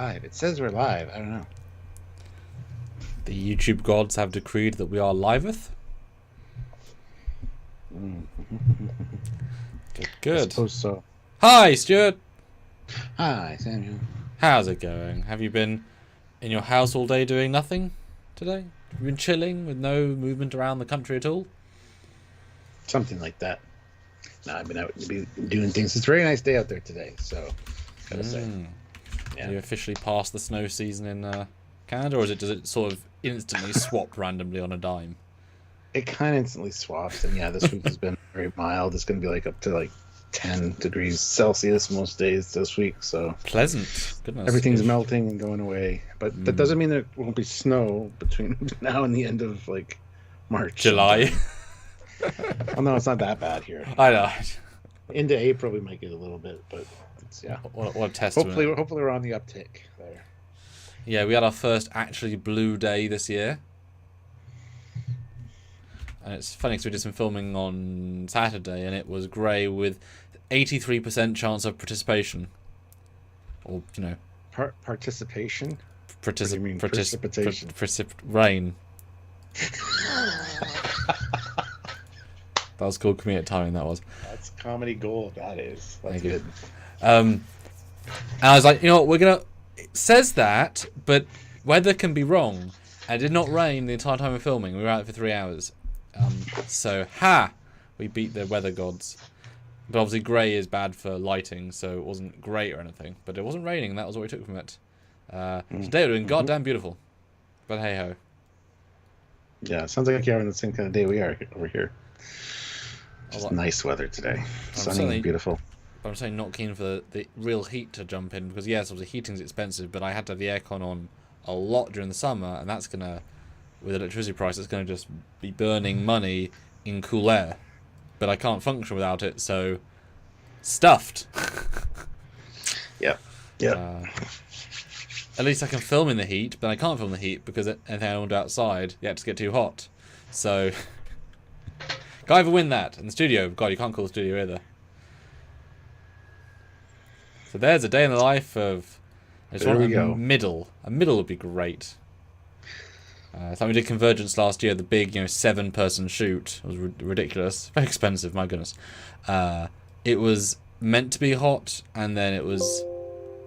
live. It says we're live. I don't know. The YouTube gods have decreed that we are liveth. Good. I suppose so. Hi, Stuart. Hi, Samuel. How's it going? Have you been in your house all day doing nothing today? Have you been chilling with no movement around the country at all? Something like that. No, I've been out doing things. It's a very nice day out there today, so gotta say. Yeah. Are you officially past the snow season in Canada, or does it sort of instantly swap randomly on a dime? It kind of instantly swaps, and yeah, this week has been very mild. It's going to be like up to like 10 degrees Celsius most days this week, so pleasant. Goodness. Everything's melting and going away, but that doesn't mean there won't be snow between now and the end of like March, July. Oh no, it's not that bad here. I know. Into April we might get a little bit, but it's, yeah. What a testament. Hopefully we're on the uptick there. Yeah, we had our first actually blue day this year. And it's funny because we did some filming on Saturday and it was grey with 83% chance of participation. Or, you know... Participation? Precipitation. Rain. That was cool comedic timing, that was. That's comedy gold, that is. That's good. And I was like, you know what, it says that, but weather can be wrong. And it did not rain the entire time of filming. We were out for 3 hours. So, we beat the weather gods. But obviously grey is bad for lighting, so it wasn't great or anything. But it wasn't raining, and that was what we took from it. Today we're doing goddamn beautiful. But hey-ho. Yeah, it sounds like you're having the same kind of day we are over here. Just nice weather today. Sunny and beautiful. I'm saying not keen for the real heat to jump in, because yes, obviously heating's expensive, but I had to have the aircon on a lot during the summer, and that's going to... With electricity price, it's going to just be burning money in cool air. But I can't function without it, so... Stuffed! Yep. At least I can film in the heat, but I can't film in the heat because anything I want to do outside, it just get too hot. So... Can't ever win that. In the studio, God, you can't call the studio either. So there's a day in the life of... I just want a middle. A middle would be great. I thought we did Convergence last year, the big, 7-person shoot. It was ridiculous. Very expensive, my goodness. It was meant to be hot, and then it was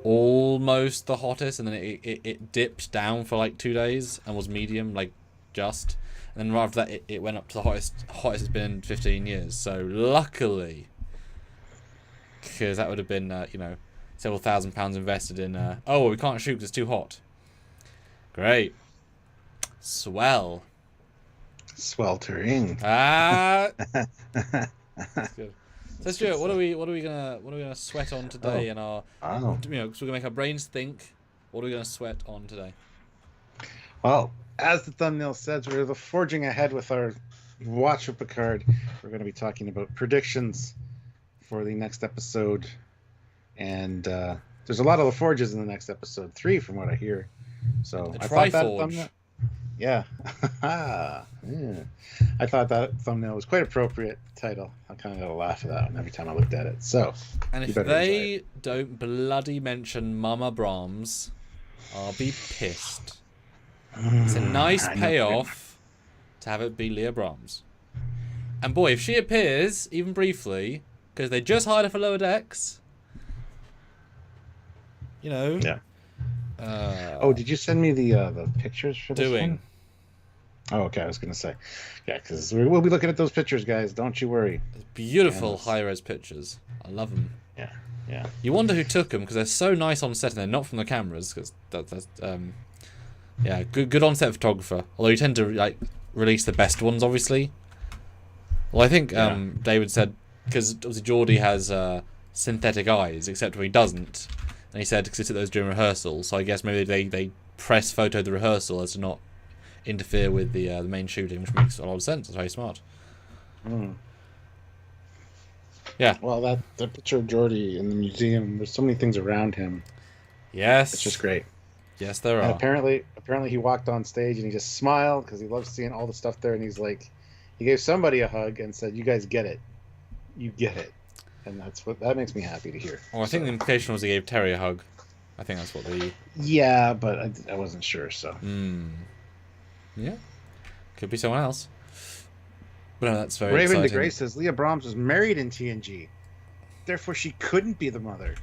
almost the hottest, and then it dipped down for like 2 days, and was medium, like just. And then right after that, it went up to the hottest it's been in 15 years. So luckily, because that would have been, several £1,000s invested in, oh, well, we can't shoot because it's too hot. Great. Swell. Sweltering. That's good. So Stuart, what are we gonna sweat on today in our so we're gonna make our brains think. What are we gonna sweat on today? Well, as the thumbnail says, we're forging ahead with our watch of Picard. We're gonna be talking about predictions for the next episode. And there's a lot of LaForges in the next episode, 3 from what I hear. So I thought that thumbnail. Yeah. I thought that thumbnail was quite appropriate title. I kind of got a laugh at that one every time I looked at it. So, and if they don't bloody mention Mama Brahms, I'll be pissed. It's a nice payoff to have it be Leah Brahms. And boy, if she appears, even briefly, because they just hired her for Lower Decks, Yeah. Did you send me the pictures for this one? Oh, okay. I was gonna say, yeah, because we'll be looking at those pictures, guys. Don't you worry. Beautiful high-res pictures. I love them. Yeah. You wonder who took them because they're so nice on set and they're not from the cameras. Because that's good on set photographer. Although you tend to release the best ones, obviously. Well, I think David said because obviously Geordie has synthetic eyes, except when he doesn't. And he said because he took those during rehearsal, so I guess maybe they press photoed the rehearsal as to not interfere with the main shooting, which makes a lot of sense. It's very smart. Yeah. Well, that picture of Geordie in the museum, there's so many things around him. Yes. It's just great. Yes, there are. And apparently he walked on stage and he just smiled because he loves seeing all the stuff there, and he's like, he gave somebody a hug and said, "You guys get it. You get it." And that makes me happy to hear. Well, I think the implication was he gave Terry a hug. I think that's what the... Yeah, but I wasn't sure, so... Yeah. Could be someone else. But no, that's very Raven exciting. DeGray says Leah Brahms was married in TNG. Therefore, she couldn't be the mother.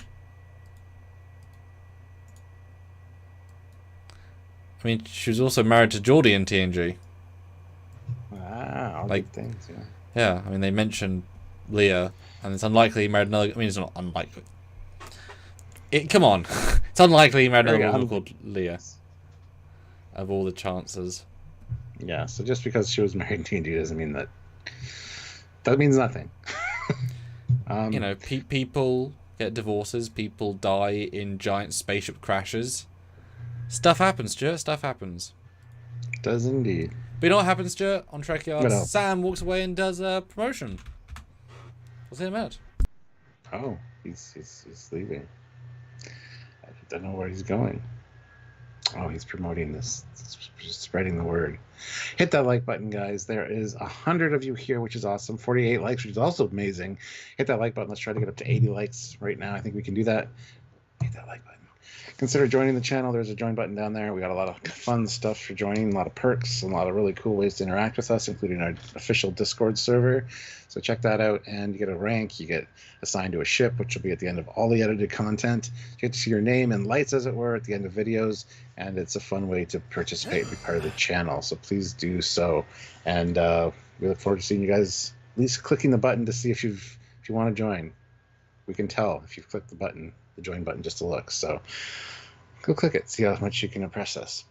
I mean, she was also married to Geordie in TNG. All good things, yeah. Yeah, I mean, they mentioned Leah, and it's unlikely he married another... I mean, it's not unlikely. Come on. It's unlikely he married another woman called Leah. Of all the chances. Yeah, so just because she was married in TNG doesn't mean that... That means nothing. You know, people get divorces, people die in giant spaceship crashes. Stuff happens, Stuart. Stuff happens. Does indeed. But you know what happens, Stuart? On Trekyards, Sam walks away and does a promotion. What's in a minute? Oh, he's leaving. I don't know where he's going. Oh, he's promoting this. Just spreading the word. Hit that like button, guys. There is 100 of you here, which is awesome. 48 likes, which is also amazing. Hit that like button. Let's try to get up to 80 likes right now. I think we can do that. Hit that like button. Consider joining the channel. There's a join button down there. We got a lot of fun stuff for joining, a lot of perks, and a lot of really cool ways to interact with us, including our official Discord server. So check that out, and you get a rank. You get assigned to a ship, which will be at the end of all the edited content. You get to see your name in lights, as it were, at the end of videos, and it's a fun way to participate and be part of the channel. So please do so, and we look forward to seeing you guys at least clicking the button to see if you want to join. We can tell if you've clicked the button, the join button, just to look. So go click it, see how much you can impress us.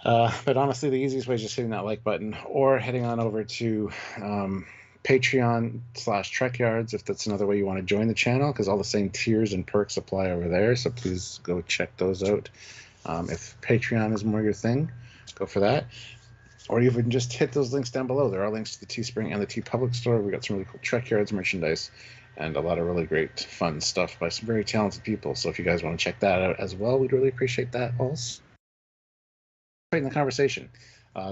But honestly, the easiest way is just hitting that like button or heading on over to Patreon/Trekyards if that's another way you want to join the channel, because all the same tiers and perks apply over there. So please go check those out. If Patreon is more your thing, go for that. Or even just hit those links down below. There are links to the Teespring and the TeePublic store. We got some really cool Trekyards merchandise and a lot of really great fun stuff by some very talented people. So if you guys want to check that out as well, we'd really appreciate that also. In the conversation,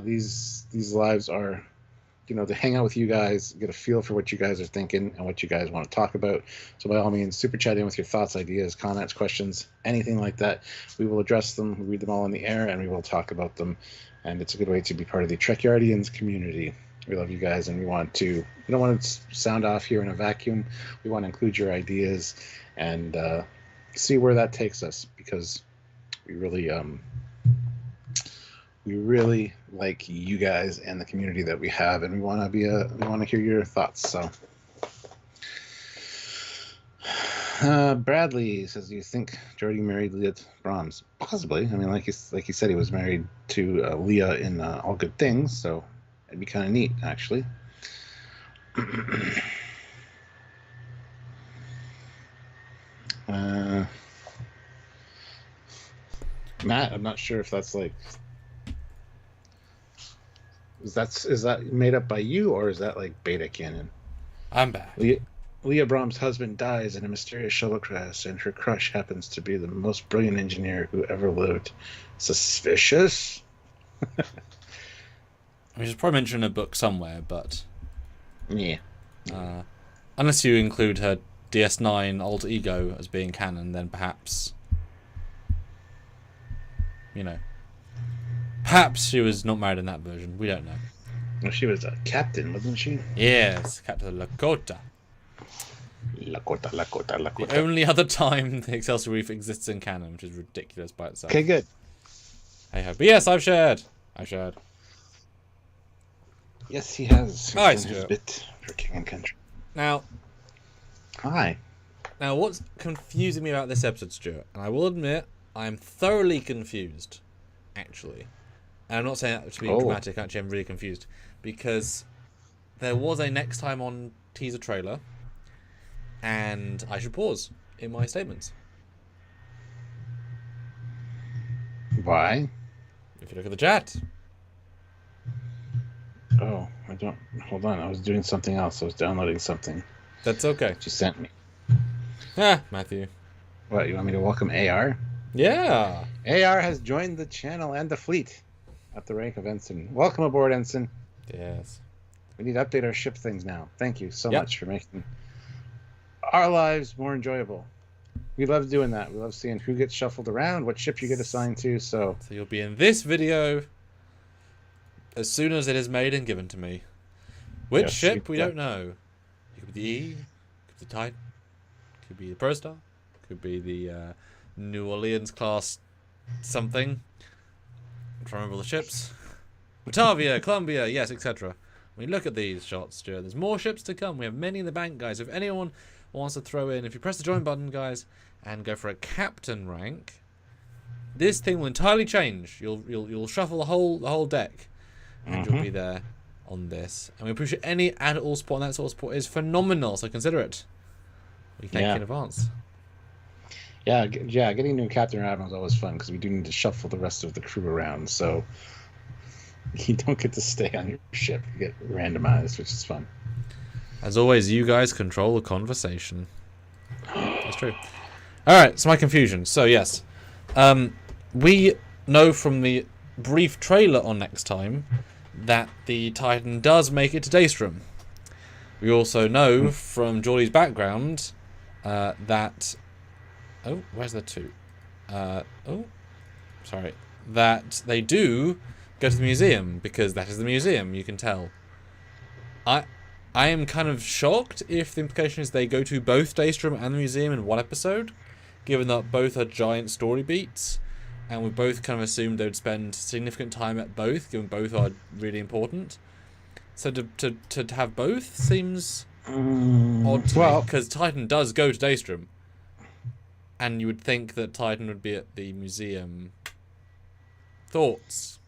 these lives are, you know, to hang out with you guys, get a feel for what you guys are thinking and what you guys want to talk about. So by all means, super chat in with your thoughts, ideas, comments, questions, anything like that. We will address them, we read them all in the air, and we will talk about them. And it's a good way to be part of the Trekyardians community. We love you guys, and we don't want to sound off here in a vacuum. We want to include your ideas and see where that takes us, because we really like you guys and the community that we have, and we want to hear your thoughts. So Bradley says, do you think Geordie married Leah Brahms? Possibly. I mean, like he said, he was married to Leah in All Good Things, so it'd be kind of neat, actually. Matt, I'm not sure if that's like... Is that made up by you, or is that like beta canon? I'm back. Leah Brahms' husband dies in a mysterious shuttle crash, and her crush happens to be the most brilliant engineer who ever lived. Suspicious? I mean, she's probably mentioned in a book somewhere, but... Yeah. Unless you include her DS9 alter ego as being canon, then perhaps... You know. Perhaps she was not married in that version. We don't know. Well, she was a captain, wasn't she? Yes, Captain Lakota. Lakota. The only other time the Excelsior Reef exists in canon, which is ridiculous by itself. Okay, good. Hey ho. But yes, I've shared. Yes, he has. Nice, his bit for King and Country. Now. Hi. Now, what's confusing me about this episode, Stuart, and I will admit, I'm thoroughly confused, actually. And I'm not saying that to be dramatic, actually, I'm really confused. Because there was a next time on teaser trailer, and I should pause in my statements. Why? If you look at the chat. Oh, I don't... Hold on, I was doing something else. I was downloading something. That's okay. That you sent me. Matthew. What, you want me to welcome AR? Yeah. AR has joined the channel and the fleet at the rank of Ensign. Welcome aboard, Ensign. Yes. We need to update our ship things now. Thank you so much for making our lives more enjoyable. We love doing that. We love seeing who gets shuffled around, what ship you get assigned to. So you'll be in this video as soon as it is made and given to me. Which ship, we don't know. It could be the E, could be the Titan, could be the Prostar, could be the New Orleans class something. I'm trying to remember all the ships. Batavia, Columbia, yes, etc. When you look at these shots, Stuart, there's more ships to come. We have many in the bank, guys. If anyone wants to throw in, if you press the join button, guys, and go for a captain rank, this thing will entirely change. You'll shuffle the whole deck, and you'll be there on this. And we appreciate any and all support, and that sort of support is phenomenal. So consider it. We thank you in advance. Yeah, getting new captain or admiral is always fun because we do need to shuffle the rest of the crew around. So you don't get to stay on your ship; you get randomized, which is fun. As always, you guys control the conversation. That's true. All right, so my confusion. So yes, we know from the brief trailer on Next Time that the Titan does make it to Daystrom. We also know from Geordie's background that... Oh, where's the two? That they do go to the museum, because that is the museum, you can tell. I am kind of shocked if the implication is they go to both Daystrom and the museum in one episode, given that both are giant story beats, and we both kind of assumed they would spend significant time at both, given both are really important. So to have both seems odd to me, because Titan does go to Daystrom, and you would think that Titan would be at the museum. Thoughts?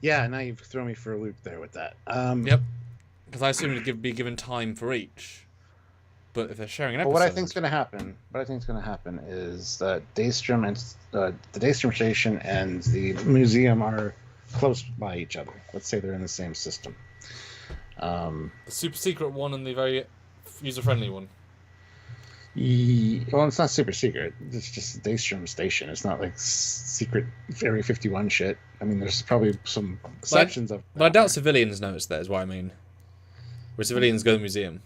Yeah, now you've thrown me for a loop there with that. Yep, because I assume it'd be given time for each. But if they're sharing an episode... Well, what I think's going to happen is that Daystrom and the Daystrom Station and the museum are close by each other. Let's say they're in the same system. The super secret one and the very user-friendly one. Well, it's not super secret. It's just Daystrom Station. It's not like secret Area 51 shit. I mean, there's probably some sections of... But I doubt civilians notice that, is what I mean. Where civilians go to the museum.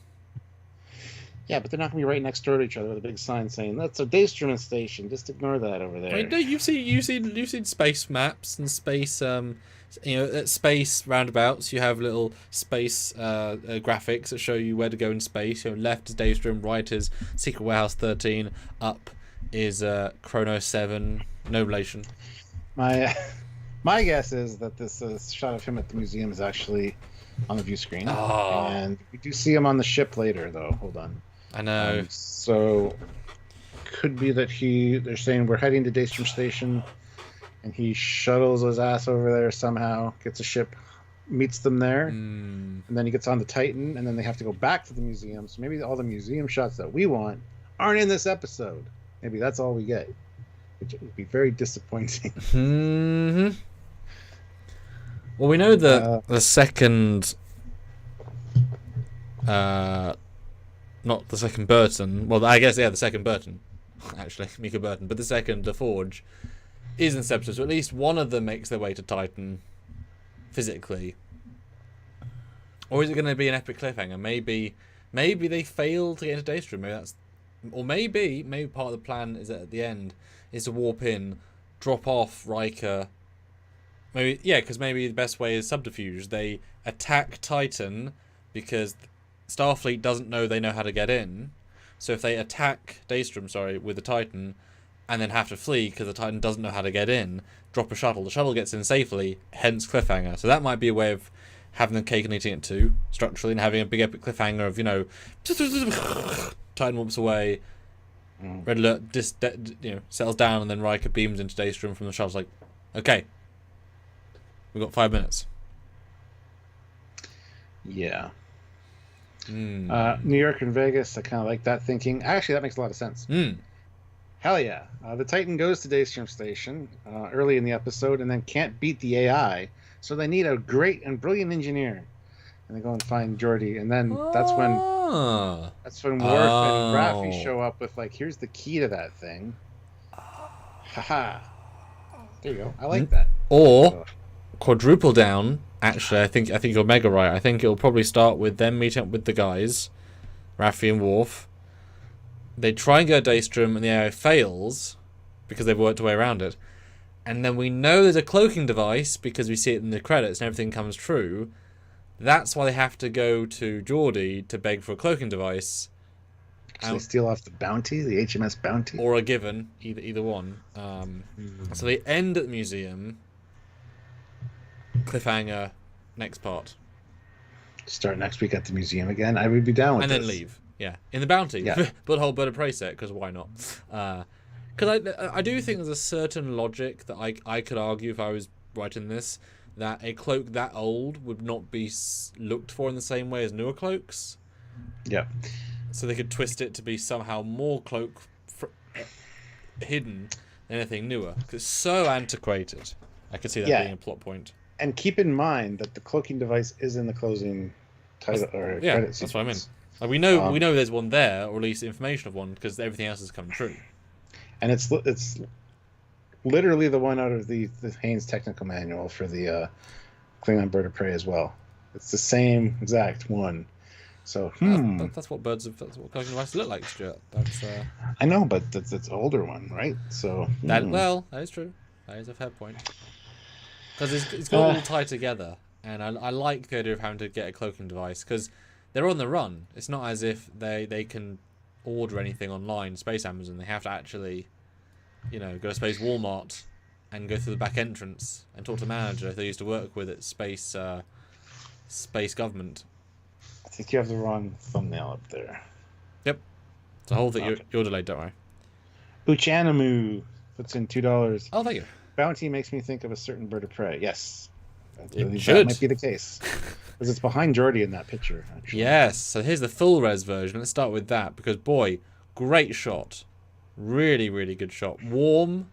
Yeah, but they're not going to be right next door to each other with a big sign saying, that's a Daystrom Station. Just ignore that over there. I mean, you've seen space maps and space... at space roundabouts, you have little space graphics that show you where to go in space. Left is Daystrom, right is Secret Warehouse 13, up is Chrono 7. No relation. My guess is that this shot of him at the museum is actually on the view screen. Oh. And we do see him on the ship later, though. Hold on. I know. So, could be that they're saying we're heading to Daystrom Station, and he shuttles his ass over there somehow, gets a ship, meets them there, and then he gets on the Titan, and then they have to go back to the museum. So maybe all the museum shots that we want aren't in this episode. Maybe that's all we get, which would be very disappointing. Well, we know that the second... not the second Burton. Well, I guess, yeah, the second Burton. Actually, Mika Burton. But the second, the Forge, is in this episode. So at least one of them makes their way to Titan physically. Or is it going to be an epic cliffhanger? Maybe they fail to get into Daystrom. Maybe that's... Or maybe part of the plan is that at the end is to warp in, drop off Riker. Maybe, yeah, because maybe the best way is subterfuge. They attack Titan because Starfleet doesn't know they know how to get in. So if they attack Daystrom, with the Titan, and then have to flee because the Titan doesn't know how to get in, drop a shuttle. The shuttle gets in safely, hence cliffhanger. So that might be a way of having them cake and eating it too, structurally, and having a big epic cliffhanger of, Titan warps away, Red Alert settles down, and then Riker beams into Daystrom from the shuttle. It's like, okay, we've got 5 minutes. Yeah. New York and Vegas, I kind of like that thinking. Actually, that makes a lot of sense. Hell yeah. The Titan goes to Daystrom Station early in the episode and then can't beat the AI, so they need a great and brilliant engineer. And they go and find Geordi, and then that's when Worf and Raffi show up with, like, here's the key to that thing. Haha. There you go. I like that. Or quadruple down Actually, I think you're mega right. I think it'll probably start with them meeting up with the guys, Raffi and Worf. They try and go to Daystrom, and the AI fails because they've worked a way around it. And then we know there's a cloaking device because we see it in the credits and everything comes true. That's why they have to go to Geordi to beg for a cloaking device. So they steal off the bounty, the HMS bounty? Or a given, either one. So they end at the museum. Cliffhanger, next part. Start next week at the museum again. I would be down with and this. And then leave. Yeah, in the bounty. Yeah. But whole bird of prey set, because why not? Because I do think there's a certain logic that I could argue if I was writing this, that a cloak that old would not be looked for in the same way as newer cloaks. Yeah. So they could twist it to be somehow more cloak hidden than anything newer. Because it's so antiquated. I could see that being a plot point. And keep in mind that the cloaking device is in the closing title credit sequence. That's what I mean. Like we know there's one there, or at least information of one, because everything else has come true. And it's literally the one out of the Haynes technical manual for the Klingon bird of prey as well. It's the same exact one. So that's what cloaking devices look like, Stuart. That's I know, but that's an older one, right? So that is true. That is a fair point. Because it's got all tied together, and I like the idea of having to get a cloaking device because they're on the run. It's not as if they can order anything online, Space Amazon. They have to actually, go to Space Walmart and go through the back entrance and talk to the manager they used to work with at Space Government. I think you have the wrong thumbnail up there. Yep. It's a whole thing. You're delayed, don't worry. Uchanamu puts in $2. Oh, thank you. Bounty makes me think of a certain bird of prey. Yes. That might be the case. Because it's behind Geordi in that picture, actually. Yes. So here's the full res version. Let's start with that because, boy, great shot. Really, really good shot. Warm,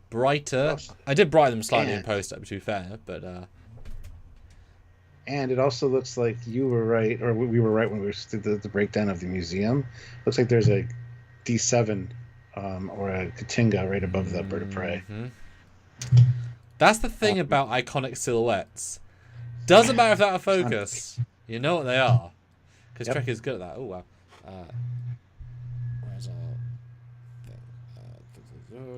brighter. I did brighten them slightly in post, to be fair, but... And it also looks like you were right, or we were right when we did the breakdown of the museum. Looks like there's a D7 or a Katinga right above that bird of prey. That's the thing about iconic silhouettes. Doesn't matter if they're out of focus. You know what they are. Because Trek is good at that. Oh, wow. Where's our...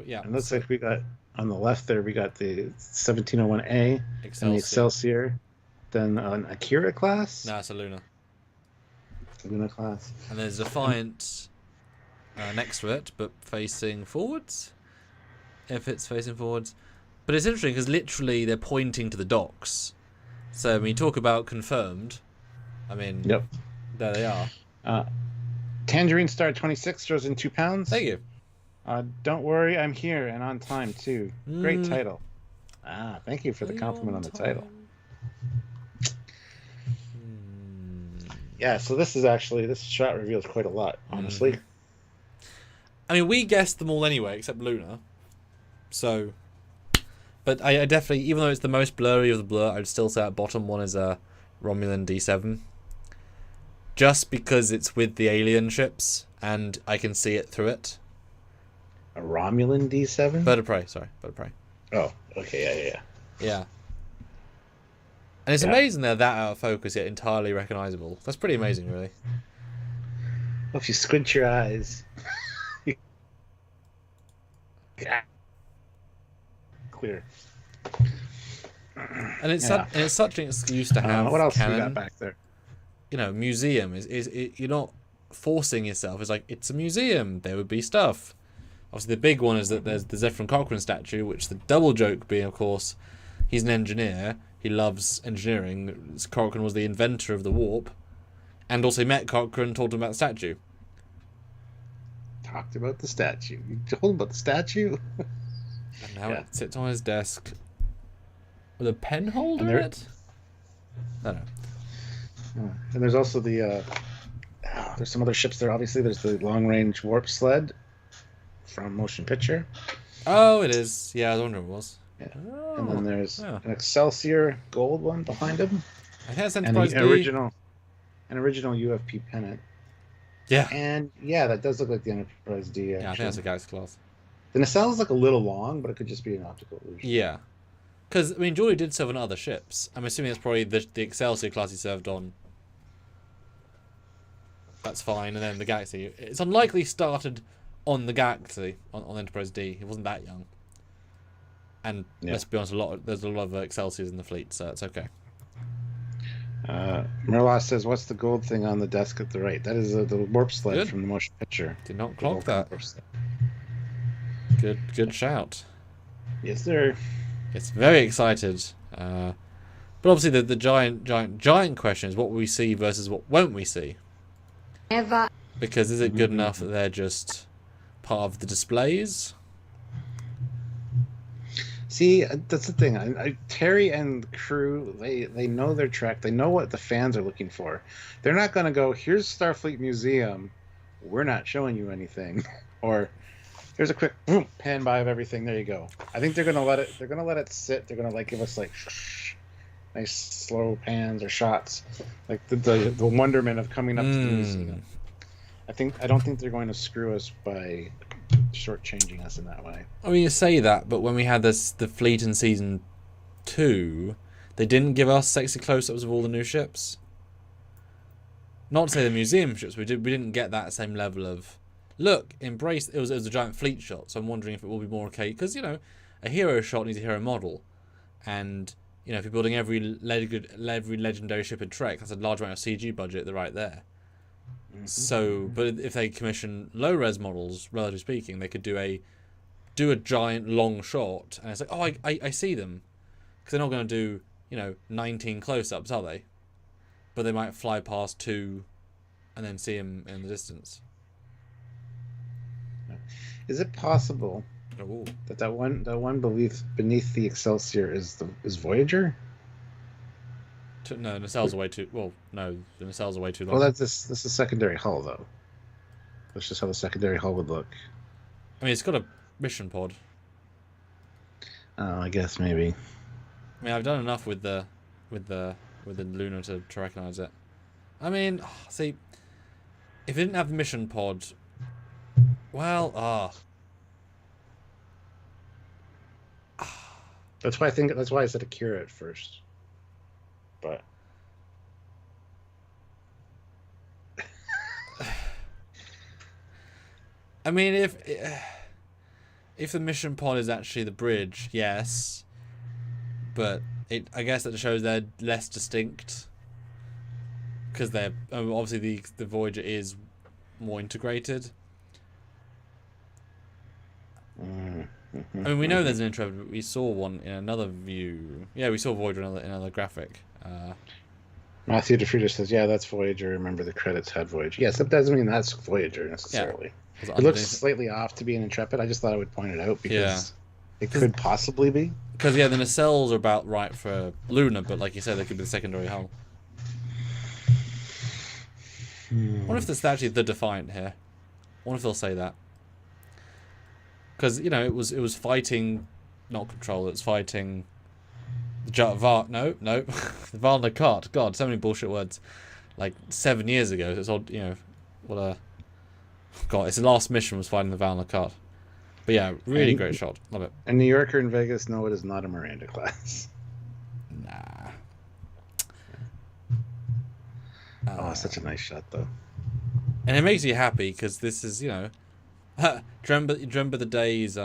yeah. It looks like we got, on the left there, we got the 1701A and the Excelsior. Then an Akira class? No, it's a Luna. Luna class. And there's Defiant next to it, but facing forwards. If it's facing forwards. But it's interesting because literally they're pointing to the docks. So when you talk about confirmed, I mean, there they are. Tangerine Star 26 throws in £2. Thank you. Don't worry, I'm here and on time too. Great title. Thank you for the compliment on the title. Yeah, so this shot reveals quite a lot, honestly. I mean, we guessed them all anyway, except Luna. So, but I definitely, even though it's the most blurry of the blur, I'd still say that bottom one is a Romulan D7. Just because it's with the alien ships, and I can see it through it. A Romulan D7? Bird of Prey, sorry. Bird of Prey. Oh, okay, Yeah. And it's amazing they're that out of focus yet entirely recognisable. That's pretty amazing, really. Well, if you squint your eyes... Clear. And it's such an excuse to have what else canon. we got back there? Museum is you're not forcing yourself. It's like, it's a museum. There would be stuff. Obviously, the big one is that there's the Zephyrin Cochrane statue, which the double joke being, of course, he's an engineer. He loves engineering. Cochrane was the inventor of the warp. And also met Cochrane, talked about the statue. Talked about the statue. You told him about the statue? And now it sits on his desk with a pen holder in it? I don't know. And there's also the... there's some other ships there, obviously. There's the long-range warp sled from Motion Picture. Oh, it is. Yeah, I was wondering what it was. Yeah. And then there's an Excelsior gold one behind him. I think that's and Enterprise an original UFP pennant. Yeah. And that does look like the Enterprise D. Yeah, I think that's a Galaxy class. The nacelle is like a little long, but it could just be an optical illusion. Yeah. Because, I mean, Geordie did serve on other ships. I'm assuming that's probably the Excelsior class he served on. That's fine. And then the Galaxy. It's unlikely he started on the Galaxy, on Enterprise D. He wasn't that young. And let's be honest, there's a lot of Excelsiors in the fleet, so it's okay. Merlas says, what's the gold thing on the desk at the right? That is the warp sled from the motion picture. Did not clock that. Good shout. Yes, sir. It's very excited. But obviously the giant question is what will we see versus what won't we see? Never. Because is it good enough that they're just part of the displays? See, that's the thing. Terry and crew, they know their Trek. They know what the fans are looking for. They're not going to go, here's Starfleet Museum. We're not showing you anything. Or here's a quick pan by of everything. There you go. I think they're going to let it. They're going to let it sit. They're going to give us nice slow pans or shots, like the wonderment of coming up to the museum. I don't think they're going to screw us by shortchanging us in that way. I mean, you say that, but when we had the fleet in season 2, they didn't give us sexy close-ups of all the new ships. Not to say the museum ships, we didn't get that same level of look, embrace. It was a giant fleet shot, so I'm wondering if it will be more okay because a hero shot needs a hero model, and if you're building every legendary ship in Trek, that's a large amount of CG budget. They're right there. So, but if they commission low-res models, relatively speaking, they could do a giant long shot, and it's like, oh, I see them, because they're not going to do 19 close-ups, are they? But they might fly past 2, and then see them in the distance. Is it possible that one beneath the Excelsior is Voyager? No, nacelles are way too... Well, no, the nacelles are way too long. Well, that's a secondary hull, though. That's just how the secondary hull would look. I mean, it's got a mission pod. Oh, I guess maybe. I mean, I've done enough with the Luna to recognize it. I mean, see, if it didn't have the mission pod, well, That's why I said Akira at first. But I mean, if the mission pod is actually the bridge, yes, but I guess that shows they're less distinct because they're obviously the Voyager is more integrated. I mean, we know there's an Intrepid, but we saw one in another view. Yeah, we saw Voyager in another graphic. Matthew DeFrieda says, yeah, that's Voyager. Remember, the credits had Voyager. Yes, that doesn't mean that's Voyager necessarily. Yeah. It looks slightly off to be an Intrepid. I just thought I would point it out because it could possibly be. Because, the nacelles are about right for Luna, but like you said, they could be the secondary hull. What if that's actually the Defiant here? I wonder if they'll say that. Because, it was fighting, not Control, it's fighting the the Valna Kart. God, so many bullshit words. Like 7 years ago, it's odd, God, it's the last mission was fighting the Valna Kart. But yeah, really great shot. Love it. And New Yorker in Vegas, no, it is not a Miranda class. Nah. Oh, such a nice shot, though. And it makes you happy, because this is, remember the days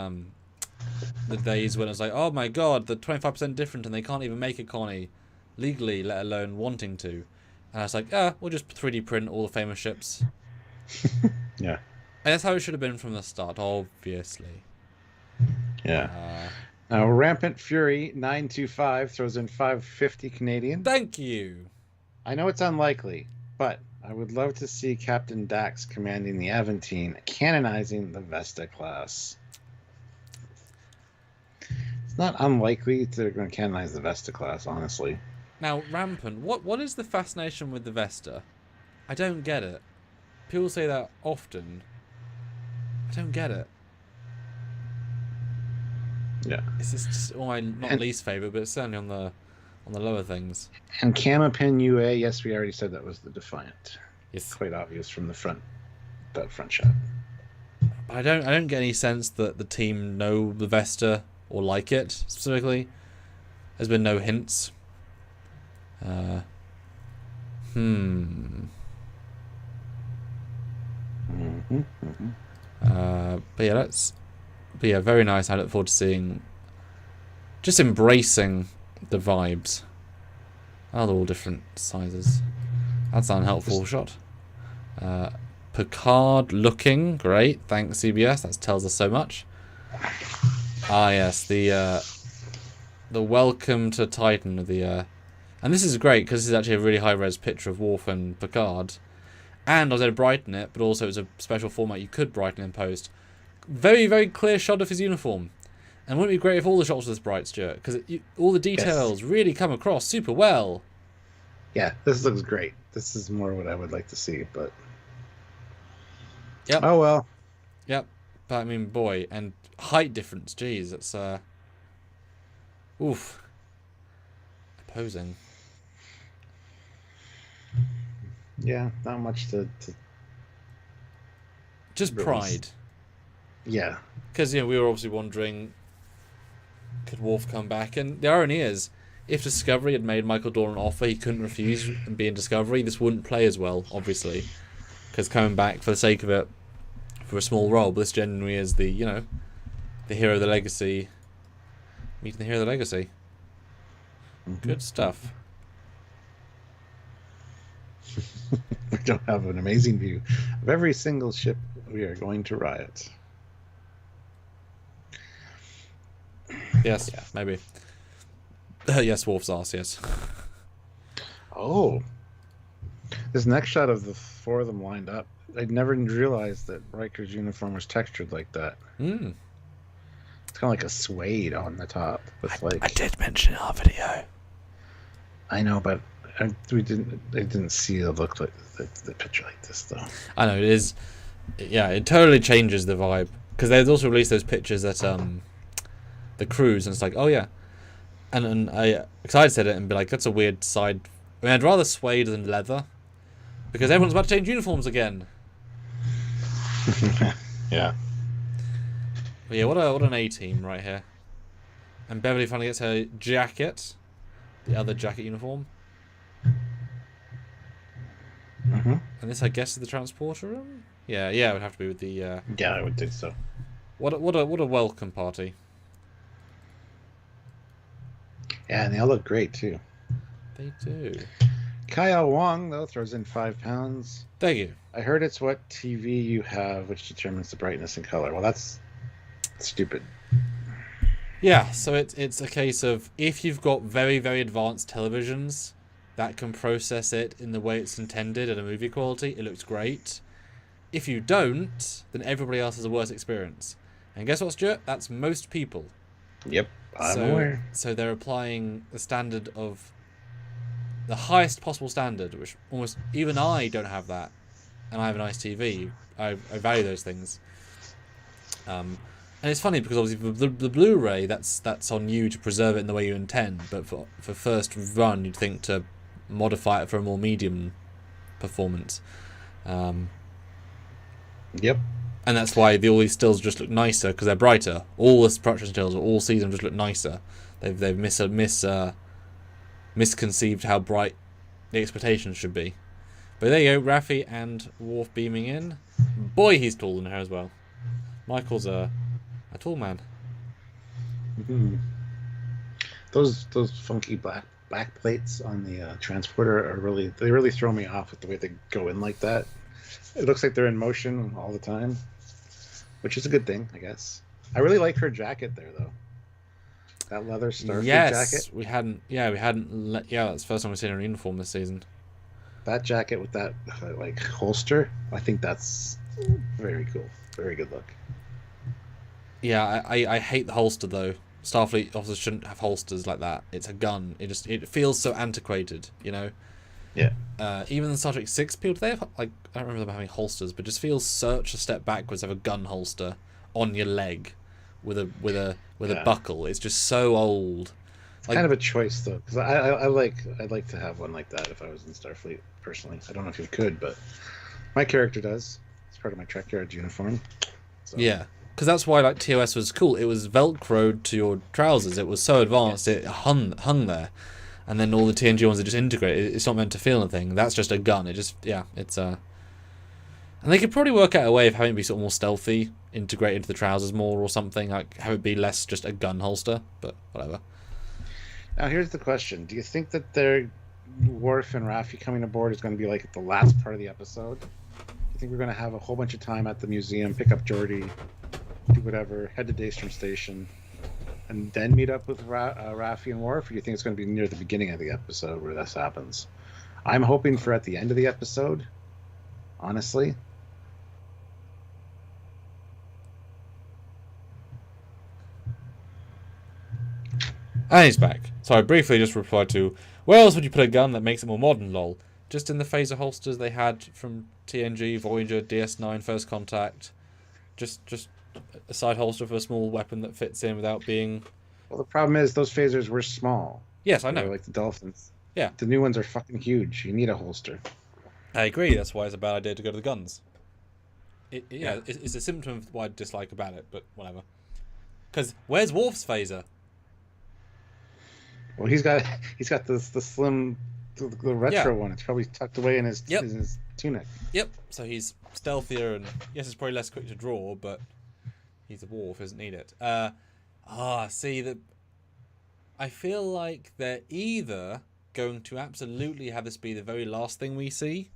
when it's like, oh my god, they're 25% different and they can't even make a Connie legally, let alone wanting to. And I was like, we'll just 3D print all the famous ships. Yeah. And that's how it should have been from the start, obviously. Yeah. Now, Rampant Fury 925 throws in 550 Canadian. Thank you. I know it's unlikely, but I would love to see Captain Dax commanding the Aventine, canonizing the Vesta class. It's not unlikely they're going to canonize the Vesta class, honestly. Now, Rampant, what is the fascination with the Vesta? I don't get it. People say that often. I don't get it. Yeah. It's just my least favourite, but it's certainly on the lower things. And Camapin UA, yes, we already said that was the Defiant. Yes. Quite obvious from the front shot. I don't get any sense that the team know the Vesta or like it specifically. There's been no hints. But yeah, very nice. I look forward to seeing, just embracing the vibes. Oh, they're all different sizes. That's an unhelpful shot. Picard looking great. Thanks, CBS. That tells us so much. Ah, yes, the welcome to Titan of the. And this is great because this is actually a really high-res picture of Worf and Picard. And I was able to brighten it, but also it's a special format you could brighten in post. Very, very clear shot of his uniform. And wouldn't it be great if all the shots were this bright, Stuart? Because all the details really come across super well. Yeah, this looks great. This is more what I would like to see, but... Yep. Oh, well. Yep. But, I mean, boy, and height difference, geez, it's, oof. Opposing. Yeah, not much to just really... pride. Yeah. Because, we were obviously wondering, could Worf come back? And the irony is, if Discovery had made Michael Dorn an offer he couldn't refuse and be in Discovery, this wouldn't play as well, obviously. Because coming back for the sake of it, for a small role, but this genuinely is the, the hero of the legacy. Meeting the hero of the legacy. Mm-hmm. Good stuff. We don't have an amazing view of every single ship we are going to riot. Yes, yeah. Maybe. Yes, Worf's ass, yes. Oh. This next shot of the four of them lined up, I'd never realized that Riker's uniform was textured like that. Mm. It's kind of like a suede on the top. With I did mention in our video. I know, but I didn't see it look like the picture like this, though. I know, it is. Yeah, it totally changes the vibe. Because they've also released those pictures at the cruise, and it's like, oh yeah. And I said it and be like, that's a weird side. I mean, I'd rather suede than leather. Because everyone's about to change uniforms again. Yeah. But yeah, what an A-team right here. And Beverly finally gets her jacket. The other jacket uniform. Mm-hmm. And this, I guess, is the transporter room? Yeah, it would have to be with the... Yeah, I would think so. What a welcome party. Yeah, and they all look great, too. They do. Kyle Wong, though, throws in £5. Thank you. I heard it's what TV you have which determines the brightness and color. Well, that's stupid. Yeah, so it's a case of if you've got very, very advanced televisions that can process it in the way it's intended at a movie quality, it looks great. If you don't, then everybody else has a worse experience. And guess what, Stuart? That's most people. Yep, I'm aware. So they're applying the standard of the highest possible standard, which almost even I don't have that, and I have a nice TV. I value those things. And it's funny because obviously the Blu-ray that's on you to preserve it in the way you intend, but for first run you'd think to modify it for a more medium performance. Yep. And that's why all these stills just look nicer because they're brighter. All the production stills all season just look nicer. They've misconceived how bright the expectations should be. But there you go, Raffi and Worf beaming in. Boy, he's tall in her as well. Michael's a tall man. Mm-hmm. Those funky back plates on the transporter are really throw me off with the way they go in like that. It looks like they're in motion all the time, which is a good thing, I guess. I really like her jacket there, though. That leather Starfleet jacket. That's the first time we've seen her in uniform this season. That jacket with that holster, I think that's very cool. Very good look. Yeah, I hate the holster though. Starfleet officers shouldn't have holsters like that. It's a gun. It feels so antiquated, Yeah. Even in Star Trek 6 people, they have I don't remember them having holsters, but it just feels such a step backwards to have a gun holster on your leg with a buckle. It's just so old. It's kind of a choice though, because I'd like to have one like that if I was in Starfleet personally. I don't know if you could, but my character does. It's part of my Trekyards uniform. So. Yeah. because that's why like TOS was cool. It was velcroed to your trousers. It was so advanced. It hung there, and then all the TNG ones are just integrated. It's not meant to feel anything. That's just a gun. It's and they could probably work out a way of having it be sort of more stealthy, integrate into the trousers more or something, like have it be less just a gun holster, but whatever. Now here's the question. Do you think that their Worf and Raffi coming aboard is going to be like at the last part of the episode? Do you think we're going to have a whole bunch of time at the museum, pick up Geordi, do whatever, head to Daystrom Station, and then meet up with Raffi and Worf? Or do you think it's going to be near the beginning of the episode where this happens? I'm hoping for at the end of the episode, honestly. And he's back. So I briefly just replied to, where else would you put a gun that makes it more modern, lol? Just in the phaser holsters they had from TNG, Voyager, DS9, First Contact. Just a side holster for a small weapon that fits in without being... Well, the problem is those phasers were small. Yes, I know. They're like the Dolphins. Yeah. The new ones are fucking huge. You need a holster. I agree. That's why it's a bad idea to go to the guns. It's a symptom of what I dislike about it, but whatever. Because where's Worf's phaser? Well, he's got the slim, the retro one. It's probably tucked away in his tunic. Yep. So he's stealthier, and yes, it's probably less quick to draw, but he's a Worf, doesn't need it. See, I feel like they're either going to absolutely have this be the very last thing we see,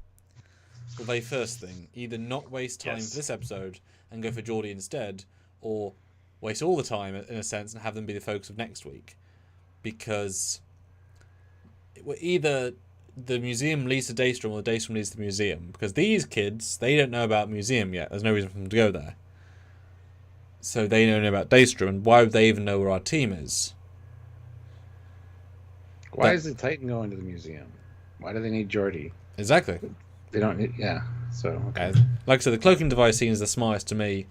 or the very first thing. Either not waste time for this episode and go for Geordi instead, or waste all the time in a sense and have them be the focus of next week. Because either the museum leads to Daystrom or the Daystrom leads to the museum. Because these kids, they don't know about museum yet. There's no reason for them to go there. So they don't know about Daystrom, and why would they even know where our team is? Why is the Titan going to the museum? Why do they need Geordi? Exactly. They don't need... Yeah, so... Okay. Like I said, the cloaking device seems the smartest to me,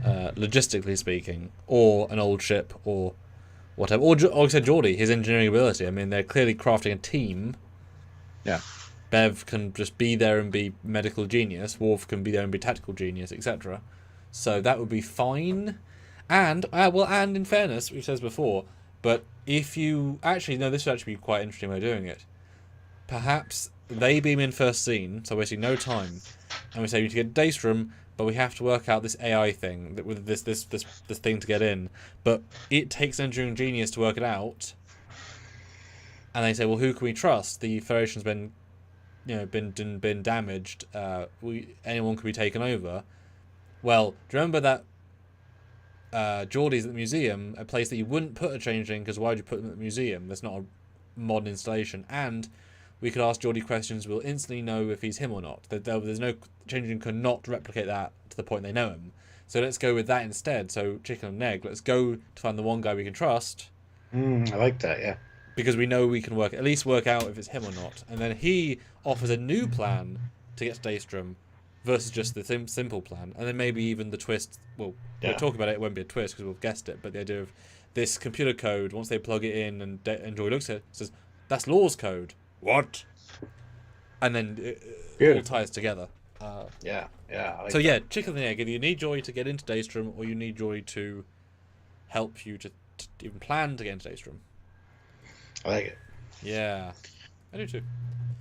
logistically speaking. Or an old ship, or... whatever. Or like I said, Geordi, his engineering ability. I mean, they're clearly crafting a team. Yeah. Bev can just be there and be medical genius. Worf can be there and be tactical genius, etc. So that would be fine. And in fairness, we've said this before, but if you... Actually, no, this would actually be quite interesting way of doing it. Perhaps they beam in first scene, so wasting no time, and we say we need to get Daystrom, but we have to work out this AI thing, with this thing to get in. But it takes engineering genius to work it out. And they say, well, who can we trust? The Federation's been damaged. Anyone could be taken over. Well, do you remember that Geordi's at the museum, a place that you wouldn't put a changeling, because why would you put them at the museum? That's not a modern installation. And we could ask Geordi questions, we'll instantly know if he's him or not. There's no... Changeling cannot replicate that to the point they know him. So let's go with that instead. So chicken and egg. Let's go to find the one guy we can trust. I like that, yeah. Because we know we can at least work out if it's him or not. And then he offers a new plan to get to Daystrom versus just the simple plan. And then maybe even the twist... Well, we'll talk about it. It won't be a twist because we've guessed it. But the idea of this computer code, once they plug it in and Joy looks at it, says, that's Lore's code. What? And then it all ties together. Yeah. Chicken and egg. Either you need Joy to get into Daystrom, or you need Joy to help you to even plan to get into Daystrom. I like it. Yeah, I do too.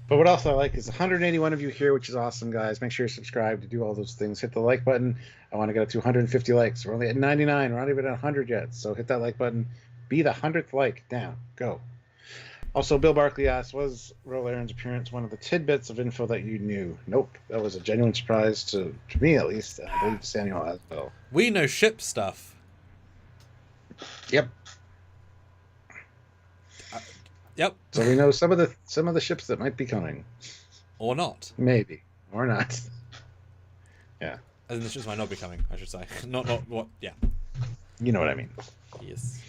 But what else I like is 181 of you here, which is awesome, guys. Make sure you're subscribed to do all those things. Hit the like button. I want to get up to 150 likes. We're only at 99. We're not even at 100 yet. So hit that like button. Be the 100th like. Down. Go. Also, Bill Barkley asked, was Ro Aaron's appearance one of the tidbits of info that you knew? Nope. That was a genuine surprise to me, at least. And I believe Samuel as well. We know ship stuff. Yep. Yep. So we know some of the ships that might be coming. Or not. Maybe. Or not. Yeah. As in the ships might not be coming, I should say. Not what, yeah. You know what I mean. Yes.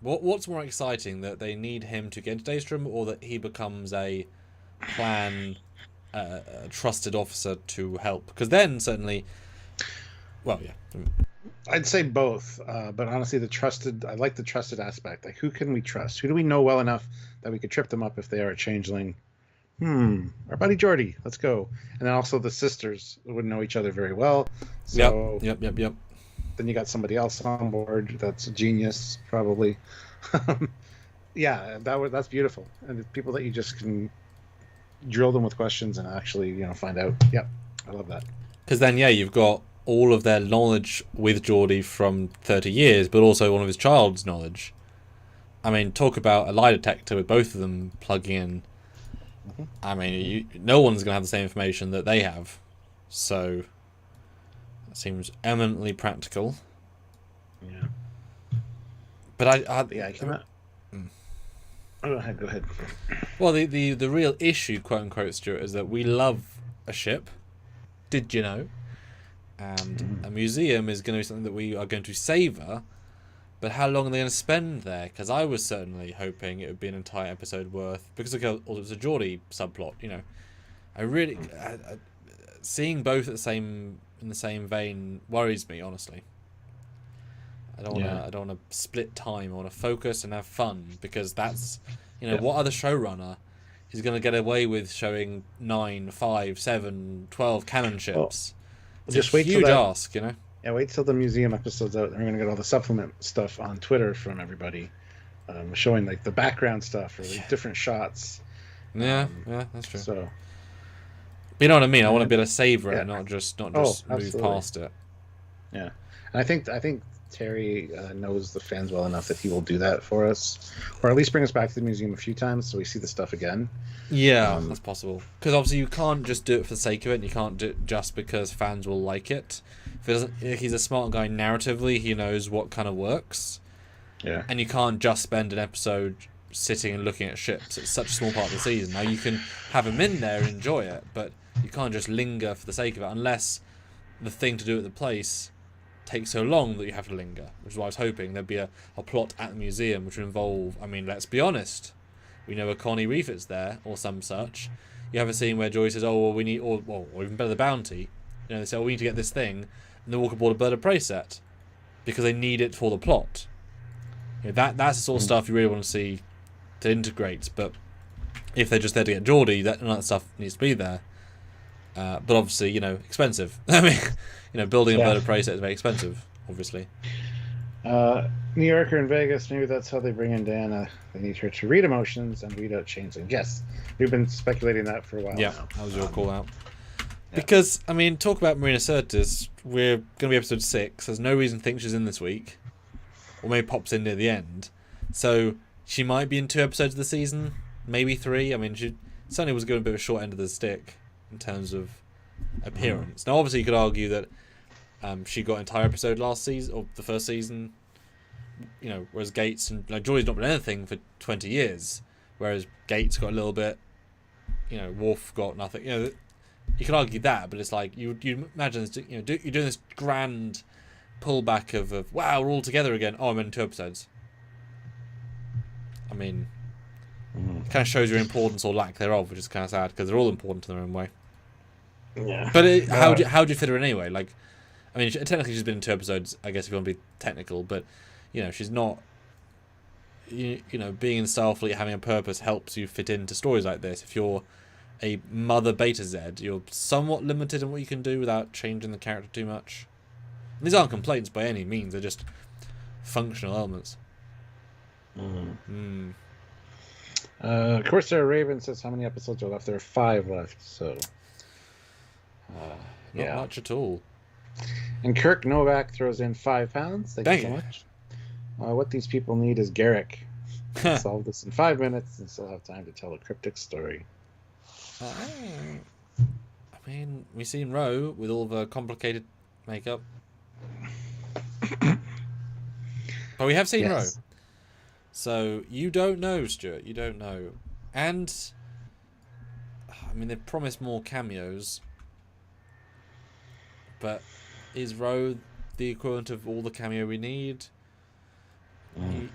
What's more exciting, that they need him to get into Daystrom, or that he becomes a trusted officer to help? Because then certainly, well, yeah. I'd say both, but honestly, I like the trusted aspect. Like, who can we trust? Who do we know well enough that we could trip them up if they are a changeling, our buddy Geordi, let's go. And then also the sisters wouldn't know each other very well. So Yep. then you got somebody else on board that's a genius, probably. Yeah, that's beautiful. And the people that you just can drill them with questions and actually, find out. Yep, I love that. Because then, you've got all of their knowledge with Geordi from 30 years, but also one of his child's knowledge. I mean, talk about a lie detector with both of them plugging in. Mm-hmm. I mean, no one's going to have the same information that they have. So, it seems eminently practical. Yeah. But I cannot. Go ahead. Well, the real issue, quote unquote, Stuart, is that we love a ship. Did you know? And a museum is going to be something that we are going to savour. But how long are they going to spend there? Because I was certainly hoping it would be an entire episode worth. Because it was a Geordi subplot, I really seeing both in the same vein worries me, honestly. I don't want to split time. I want to focus and have fun, because that's, what other showrunner is going to get away with showing 9, 5, 7, 12 cannon ships? It's just a huge ask, Yeah, wait till the museum episode's out. We're going to get all the supplement stuff on Twitter from everybody, showing like the background stuff or like different shots. Yeah, that's true. So, but you know what I mean. I want to be able to savor it, not just move past it. Yeah, and I think Terry knows the fans well enough that he will do that for us, or at least bring us back to the museum a few times so we see the stuff again. Yeah, that's possible. Because obviously you can't just do it for the sake of it, and you can't do it just because fans will like it. If he's a smart guy narratively, he knows what kind of works. Yeah. And you can't just spend an episode sitting and looking at ships. It's such a small part of the season. Now you can have him in there and enjoy it, but you can't just linger for the sake of it, unless the thing to do at the place takes so long that you have to linger, which is why I was hoping there'd be a plot at the museum which would involve, let's be honest, we know a Connie refit's there, or some such. You have a scene where Joy says, we need, or even better, the bounty. They say, we need to get this thing, and they walk aboard a bird of prey set, because they need it for the plot. That's the sort of stuff you really want to see to integrate, but if they're just there to get Geordi, none of that stuff needs to be there. But obviously, expensive. I mean, building a bird of prey set is very expensive, obviously. New Yorker in Vegas, maybe that's how they bring in Diana. They need her to read emotions and read out changeling. Yes, we've been speculating that for a while now. That was your call out. Yeah. Because, talk about Marina Sirtis, we're going to be episode 6. There's no reason to think she's in this week. Or maybe pops in near the end. So, she might be in 2 episodes of the season, maybe 3. She certainly was going a bit of a short end of the stick in terms of appearance. Now, obviously, you could argue that she got an entire episode last season, or the first season, whereas Gates and Joy's not been anything for 20 years, whereas Gates got a little bit, Worf got nothing. You can argue that, but it's like you imagine this, you're doing this grand pullback of wow, we're all together again. I'm in 2 episodes. It kind of shows your importance or lack thereof, which is kind of sad because they're all important in their own way. Yeah. But how do you fit her in anyway? Technically she's been in 2 episodes, I guess, if you want to be technical, but she's not. Being in Starfleet, having a purpose helps you fit into stories like this. If you're a Mother Beta Z, you're somewhat limited in what you can do without changing the character too much. And these aren't complaints by any means; they're just functional elements. Corsair Raven says how many episodes are left? There are 5 left, so not much at all. And Kirk Novak throws in £5. Thank you so much. What these people need is Garrick. Solve this in 5 minutes and still have time to tell a cryptic story. We've seen Ro with all the complicated makeup. But we have seen Ro. So you don't know, Stuart. You don't know. And they've promised more cameos. But is Ro the equivalent of all the cameo we need?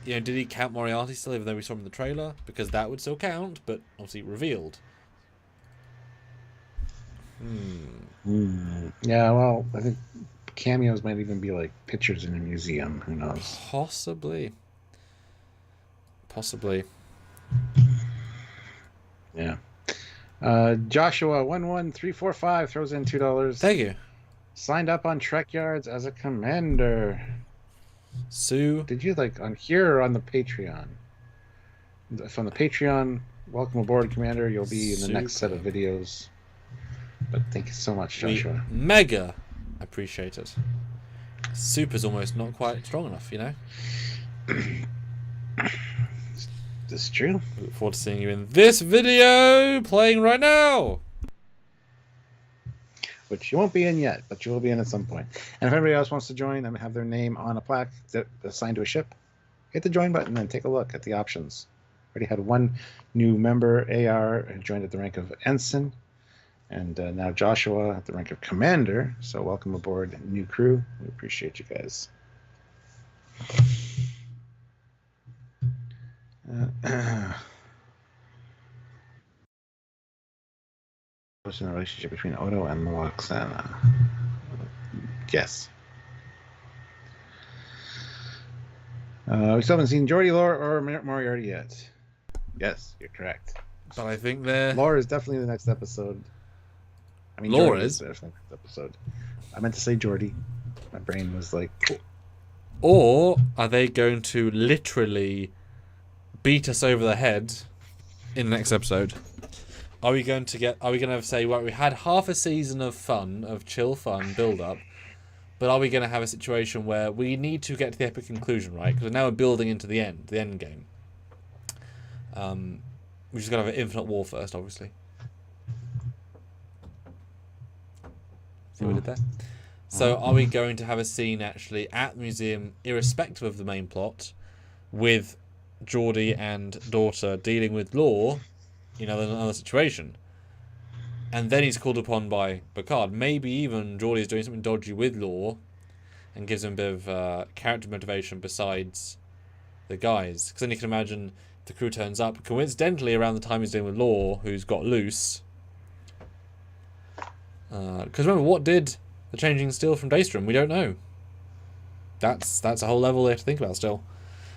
Did he count Moriarty still, even though we saw him in the trailer? Because that would still count, but obviously revealed. Yeah, well, I think cameos might even be like pictures in a museum. Who knows? Possibly. Yeah. Joshua11345 throws in $2. Thank you. Signed up on Trekyards as a commander. Sue. Did you on here or on the Patreon? If on the Patreon, welcome aboard, Commander. You'll be in the next set of videos. But thank you so much, Joshua. We mega appreciate it. Super's almost not quite strong enough, This is true. I look forward to seeing you in this video playing right now. Which you won't be in yet, but you will be in at some point. And if anybody else wants to join and have their name on a plaque assigned to a ship, hit the join button and take a look at the options. Already had one new member, AR, who joined at the rank of Ensign. And now Joshua at the rank of Commander. So welcome aboard, new crew. We appreciate you guys. What's in the relationship between Odo and Loxana? Yes. We still haven't seen Geordi, Lore, or Moriarty yet. Yes, you're correct. But I think they're... Lore is definitely the next episode. I mean, Lore Geordi is definitely the next episode. I meant to say Geordi. My brain was like... Or are they going to literally beat us over the head in the next episode? Are we going to say, well, we had half a season of fun, of chill fun, build up, but are we going to have a situation where we need to get to the epic conclusion, right? Because now we're building into the end game. We just got to have an infinite war first, obviously. See what we did there? So are we going to have a scene actually at the museum, irrespective of the main plot, with Geordi and daughter dealing with Lore in another situation? And then he's called upon by Picard. Maybe even Geordi is doing something dodgy with Lore and gives him a bit of character motivation besides the guys. Because then you can imagine the crew turns up coincidentally around the time he's dealing with Lore, who's got loose. Because remember, what did the changing steal from Daystrom? We don't know. That's a whole level there to think about still.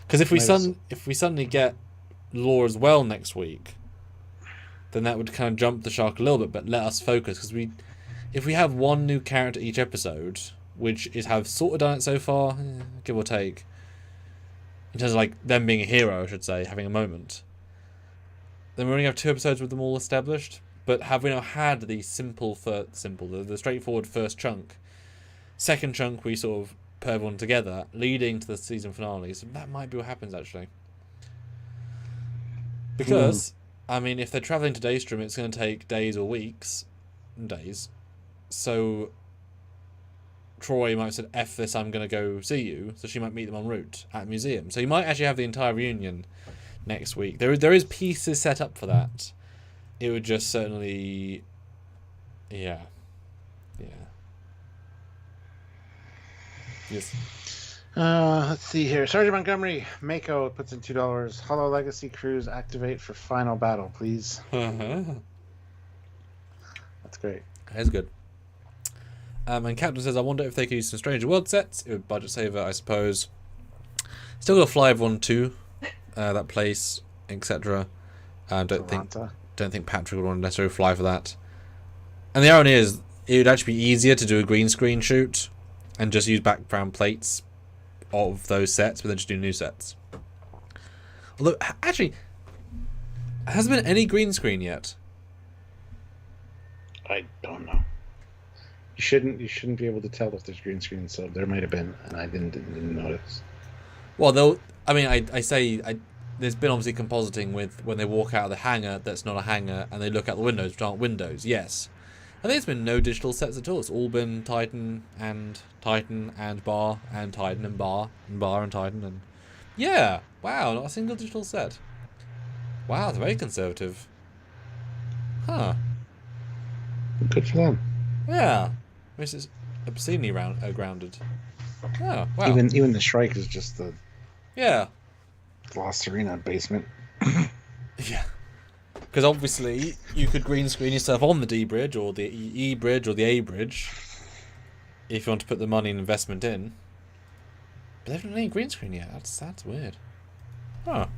Because if we suddenly get Lore as well next week, then that would kind of jump the shark a little bit, but let us focus. Because if we have one new character each episode, which is have sort of done it so far, give or take, in terms of them being a hero, I should say, having a moment, then we only have 2 episodes with them all established. But have we now had the the straightforward first chunk? Second chunk, we sort of put everyone together, leading to the season finale. So that might be what happens, actually. Because, I mean, if they're travelling to Daystrom, it's going to take days or weeks. Days. So Troy might have said, F this, I'm going to go see you. So she might meet them en route at a museum. So you might actually have the entire reunion next week. There is pieces set up for that. It would just certainly... Yeah. Yes. Let's see here. Sergeant Montgomery, Mako puts in $2. Hollow Legacy crews activate for final battle, please. Uh-huh. That's great. That's good. And Captain says, I wonder if they could use some Stranger World sets. It would budget saver, I suppose. Still got to fly everyone to that place, etc. Don't think Patrick would want to necessarily fly for that. And the irony is, it would actually be easier to do a green screen shoot and just use background plates of those sets, but then just do new sets. Although, actually, has there been any green screen yet? I don't know. You shouldn't be able to tell if there's green screen, so there might have been, and I didn't notice. Well, there's been obviously compositing with when they walk out of the hangar that's not a hangar and they look out the windows which aren't windows, yes. I think there's been no digital sets at all. It's all been Titan and bar and Titan and bar and bar and Titan and... Yeah! Wow, not a single digital set. Wow, it's very conservative. Huh. Good for them. Yeah. This is obscenely grounded. Oh, wow. Even the Shrike is just the... Yeah. Lost Arena basement. Yeah. Because obviously, you could green screen yourself on the D bridge, or the E bridge, or the A bridge, if you want to put the money and investment in. But they haven't done any green screen yet. That's weird. Huh.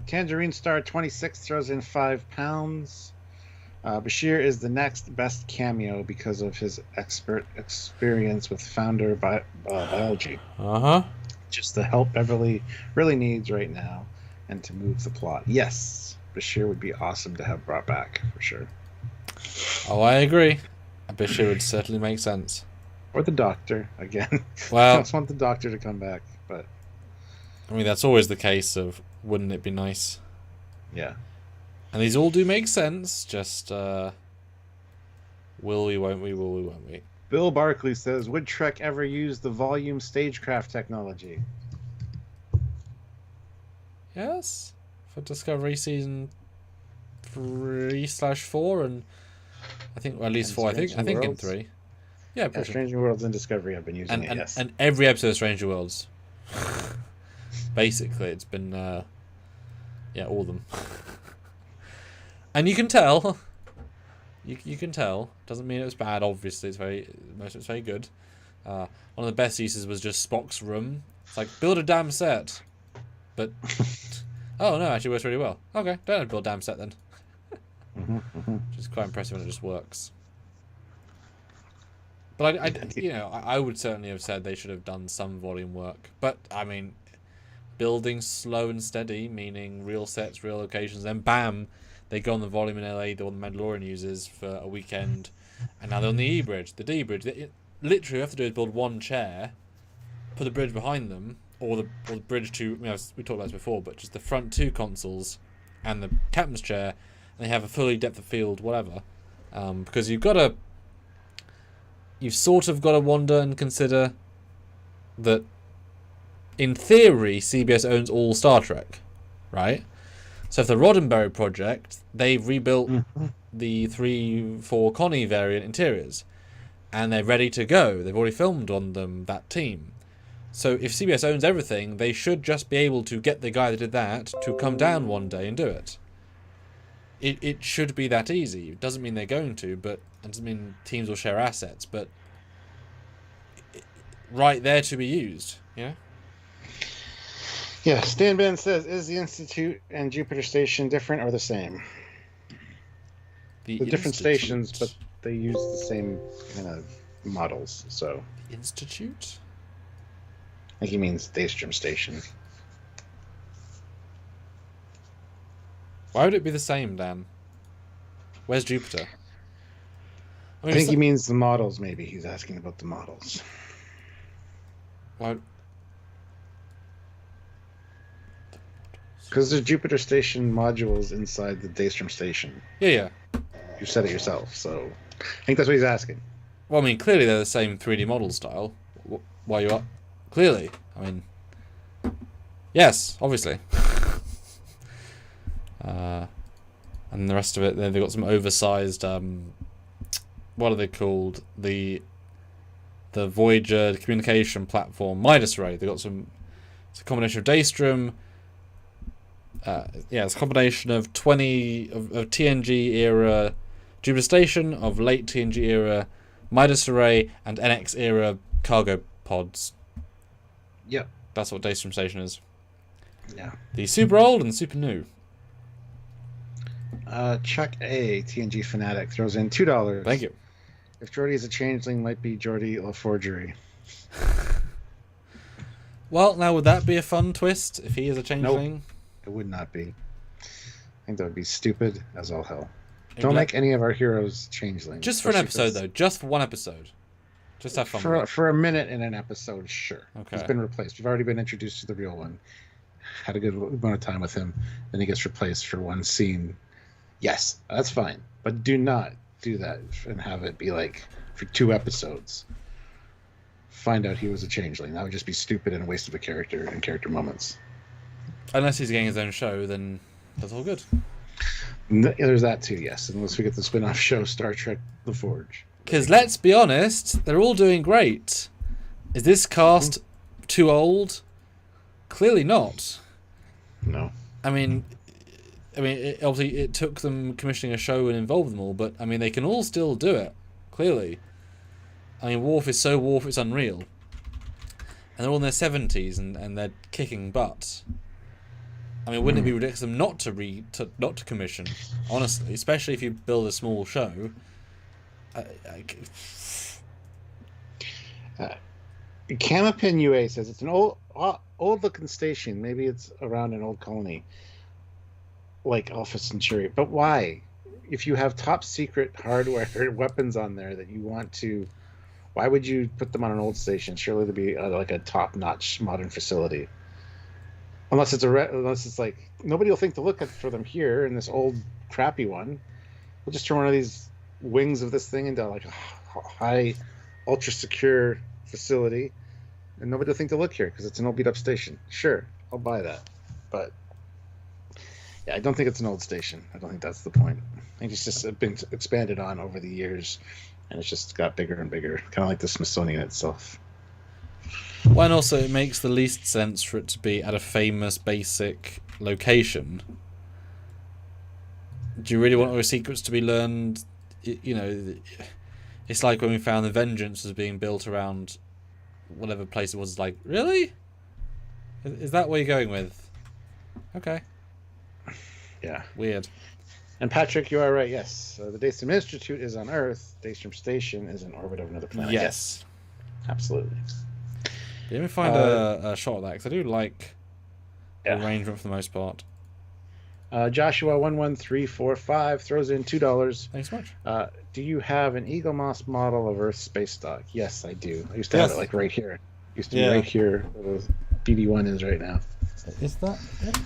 Tangerine Star 26 throws in £5. Bashir is the next best cameo because of his expert experience with founder biology. Just the help Beverly really needs right now and to move the plot. Yes, Bashir would be awesome to have brought back, for sure. Oh, I agree. Bashir would certainly make sense. Or the Doctor, again. Well, I just want the Doctor to come back, but... I mean, that's always the case of, wouldn't it be nice? Yeah. And these all do make sense, just, will we, won't we, will we, won't we? Bill Barkley says, would Trek ever use the volume stagecraft technology? Yes. For Discovery Season 3/4, and I think, well, at least 4, I think in 3. Yeah, Strange New Worlds and Discovery have been using it, yes. And every episode of Strange New Worlds. Basically, it's been, all of them. And you can tell. You can tell. Doesn't mean it was bad, obviously. Most of it's very good. One of the best uses was just Spock's room. It's like, build a damn set. But, oh no, actually works really well. Okay, don't have to build a damn set then. Which is quite impressive when it just works. But I would certainly have said they should have done some volume work. But I mean, building slow and steady, meaning real sets, real locations, then bam, they go on the volume in LA, the one the Mandalorian uses for a weekend, and now they're on the E bridge, the D bridge. Literally, what you have to do is build one chair, put the bridge behind them, or the bridge to. We talked about this before, but just the front two consoles and the captain's chair, and they have a fully depth of field, whatever, because you've sort of got to wonder and consider that, in theory, CBS owns all Star Trek, right? So if the Roddenberry project, they've rebuilt the 3/4 Connie variant interiors, and they're ready to go. They've already filmed on them, that team. So if CBS owns everything, they should just be able to get the guy that did that to come down one day and do it. It should be that easy. It doesn't mean they're going to, but it doesn't mean teams will share assets, but right there to be used, Yeah, Stan Ben says, is the Institute and Jupiter Station different or the same? They're different stations, but they use the same kind of models, so... Institute? I think he means Daystrom Station. Why would it be the same, Dan? Where's Jupiter? I think he means the models, maybe. He's asking about the models. Why? Because there's Jupiter Station modules inside the Daystrom Station. Yeah. You said it yourself, so I think that's what he's asking. Well, I mean, clearly they're the same 3D model style. Why you are? Clearly. I mean, yes, obviously. And the rest of it, they've got some oversized, what are they called? The Voyager communication platform, Midas Ray. They've got some, it's a combination of Daystrom, it's a combination of 20 of TNG era Jupiter Station, of late TNG era Midas Array, and NX era cargo pods. Yep. That's what Daystrom Station is. Yeah. The super old and super new. Chuck A, TNG Fanatic, throws in $2. Thank you. If Geordi is a changeling, might be Geordi LaForgery. Well, now would that be a fun twist if he is a changeling? Nope, it would not be. I think that would be stupid as all hell. Don't make any of our heroes changelings. Just for an episode, though. Just for one episode. Just have fun. For a minute in an episode, sure. Okay. He's been replaced. We've already been introduced to the real one. Had a good amount of time with him. Then he gets replaced for one scene. Yes, that's fine. But do not do that and have it be like for 2 episodes. Find out he was a changeling. That would just be stupid and a waste of a character and character moments. Unless he's getting his own show, then that's all good. There's that too, yes. Unless we get the spin-off show Star Trek The Forge. Because let's be honest, they're all doing great. Is this cast too old? Clearly not. No. I mean, obviously it took them commissioning a show and involve them all, but I mean they can all still do it. Clearly, I mean Worf is so Worf it's unreal, and they're all in their 70s and they're kicking butt. I mean, wouldn't it be ridiculous of them not to commission? Honestly, especially if you build a small show. Camapin UA says it's an old looking station. Maybe it's around an old colony, like Alpha Centauri. But why? If you have top secret hardware weapons on there that you want to, why would you put them on an old station? Surely to be like a top notch modern facility. Unless it's like nobody will think to look for them here in this old crappy one. We'll just turn one of these wings of this thing into like a high, ultra secure facility, and nobody will think to look here because it's an old beat up station. Sure, I'll buy that, but yeah, I don't think it's an old station. I don't think that's the point. I think it's just been expanded on over the years, and it's just got bigger and bigger, kind of like the Smithsonian itself. Well, and also it makes the least sense for it to be at a famous basic location. Do you really want all your secrets to be learned? You know, it's like when we found the Vengeance was being built around whatever place it was. Like, really? Is that what you're going with? Okay. Yeah. Weird. And Patrick, you are right, yes. The Daystrom Institute is on Earth. Daystrom Station is in orbit of another planet. Yes. Absolutely. Let me find a shot of that, because I do like the arrangement for the most part. Joshua 11345 throws in $2. Thanks so much. Do you have an Eagle Moss model of Earth space dock? Yes, I do. I used to have it like right here. Used to be right here where the BB1 is right now. Is that it?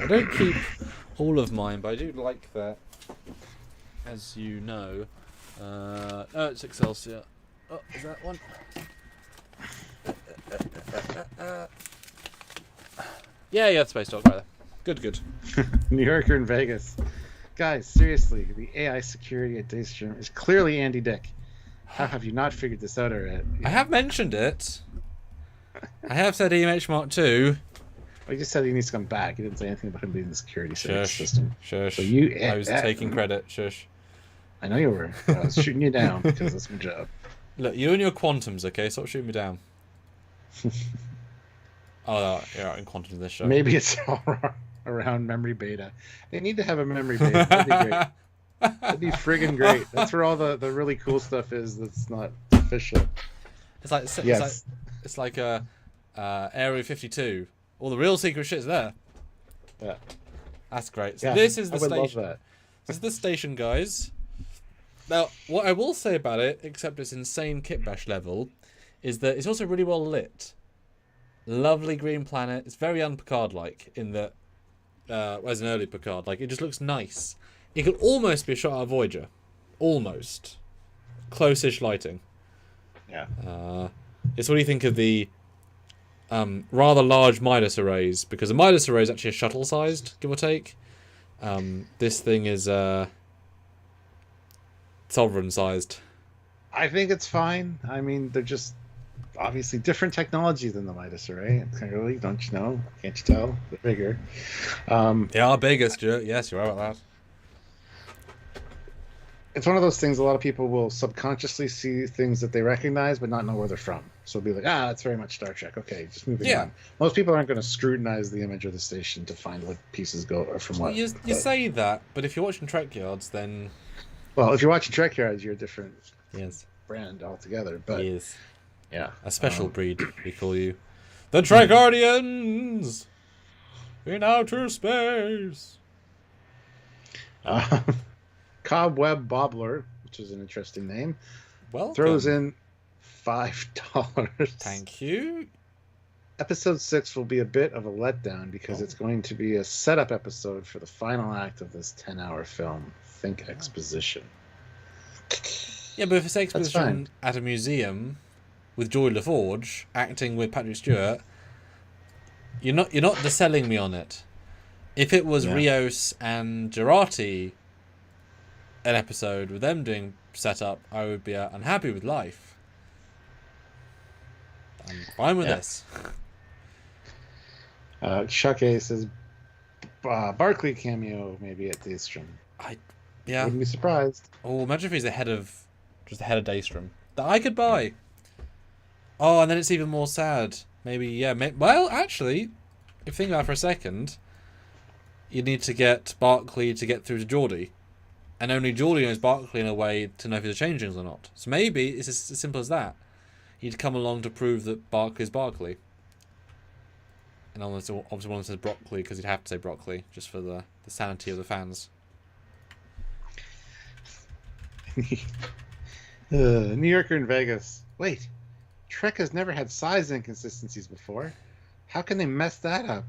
I don't keep all of mine, but I do like that. As you know. Oh, it's Excelsior. Oh, is that one? Yeah, space dock right there. Good. New Yorker in Vegas. Guys, seriously, the AI security at Daystrom is clearly Andy Dick. How have you not figured this out already? I have mentioned it. I have said EMH Mark II. Well, he just said he needs to come back. He didn't say anything about him being the security system. Shush. So I was taking credit. Shush. I know you were. I was shooting you down because that's my job. Look, you and your quantums, okay? Stop shooting me down. Oh, you're in quantum this show. Maybe it's all around memory beta. They need to have a memory beta. That'd be great. That'd be friggin' great. That's where all the really cool stuff is that's not official. It's like Area 52. All the real secret shit's there. Yeah. That's great. So this is the station. Love that. This is the station, guys. Now, what I will say about it, except it's insane kitbash level, is that it's also really well lit. Lovely green planet. It's very un-Picard-like in that, as an early Picard, like it just looks nice. It could almost be a shot out of Voyager, almost close-ish lighting. Yeah. It's what do you think of the rather large Midas arrays? Because the Midas array is actually a shuttle-sized, give or take. This thing is sovereign-sized. I think it's fine. I mean, they're just obviously different technology than the Midas array. Clearly, don't you know? Can't you tell? They're bigger. They are bigger, Stuart. Yes, you're right about that. It's one of those things a lot of people will subconsciously see things that they recognize but not know where they're from. So they'll be like, that's very much Star Trek. Okay, just moving on. Most people aren't going to scrutinize the image of the station to find what pieces go or from what. You say that, but if you're watching Trekyards, then... Well, if you're watching Trekyards, you're a different brand altogether. But yes. Yeah. A special breed, we call you. The Trekyardians! In outer space! Cobweb Bobbler, which is an interesting name, throws in $5. Thank you. Episode 6 will be a bit of a letdown because it's going to be a setup episode for the final act of this 10-hour film. Think exposition. Yeah, but if it's exposition at a museum with Joy LaForge acting with Patrick Stewart, you're not selling me on it. If it was Rios and Girardi, an episode with them doing setup, I would be unhappy with life. I'm fine with this. Chuck A says Barclay cameo maybe at Daystrom. Wouldn't be surprised. Oh, imagine if he's the head of Daystrom that I could buy. Oh, and then it's even more sad. Maybe well, actually, if you think about it for a second, you need to get Barclay to get through to Geordi. And only Geordi knows Barclay in a way to know if he's a changelings or not. So maybe it's as simple as that. He'd come along to prove that Barclay's Barclay. And obviously one of them says broccoli because he'd have to say broccoli just for the sanity of the fans. New Yorker in Vegas. Wait, Trek has never had size inconsistencies before. How can they mess that up?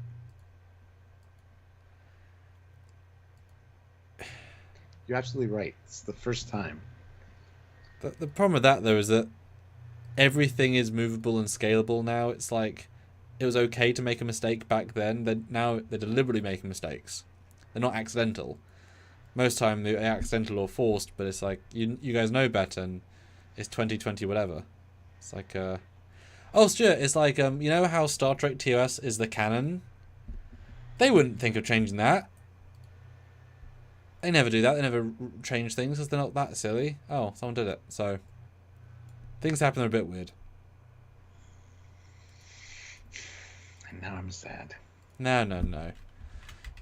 You're absolutely right. It's the first time. The problem with that, though, is that everything is movable and scalable now. It's like, it was okay to make a mistake back then. Now they're deliberately making mistakes. They're not accidental. Most time they're accidental or forced, but it's like, you guys know better, and it's 2020 whatever. It's like, oh, Stuart, it's like, you know how Star Trek TOS is the canon? They wouldn't think of changing that. They never do that. They never change things because they're not that silly. Oh, someone did it. So, things happen. They're a bit weird. And now I'm sad. No.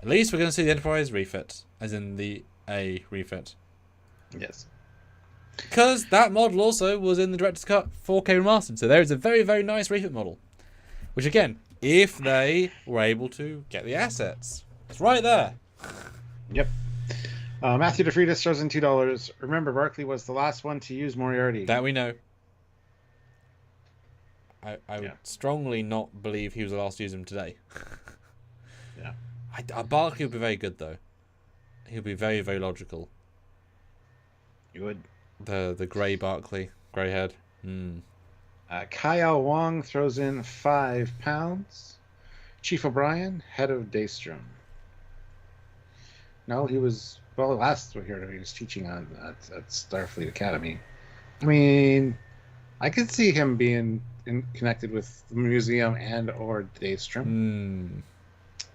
At least we're going to see the Enterprise refit. As in the A refit. Yes. Because that model also was in the Director's Cut 4K remastered. So there is a very, very nice refit model. Which again, if they were able to get the assets. It's right there. Yep. Matthew DeFreitas throws in $2. Remember, Barclay was the last one to use Moriarty. That we know. I would strongly not believe he was the last to use him today. Yeah. Barclay would be very good, though. He'll be very, very logical. You would. The grey Barclay. Grey head. Kyle Wong throws in £5. Chief O'Brien, head of Daystrom. No, he was... Well, last we heard he was teaching at Starfleet Academy. I mean, I could see him being connected with the museum and or Daystrom.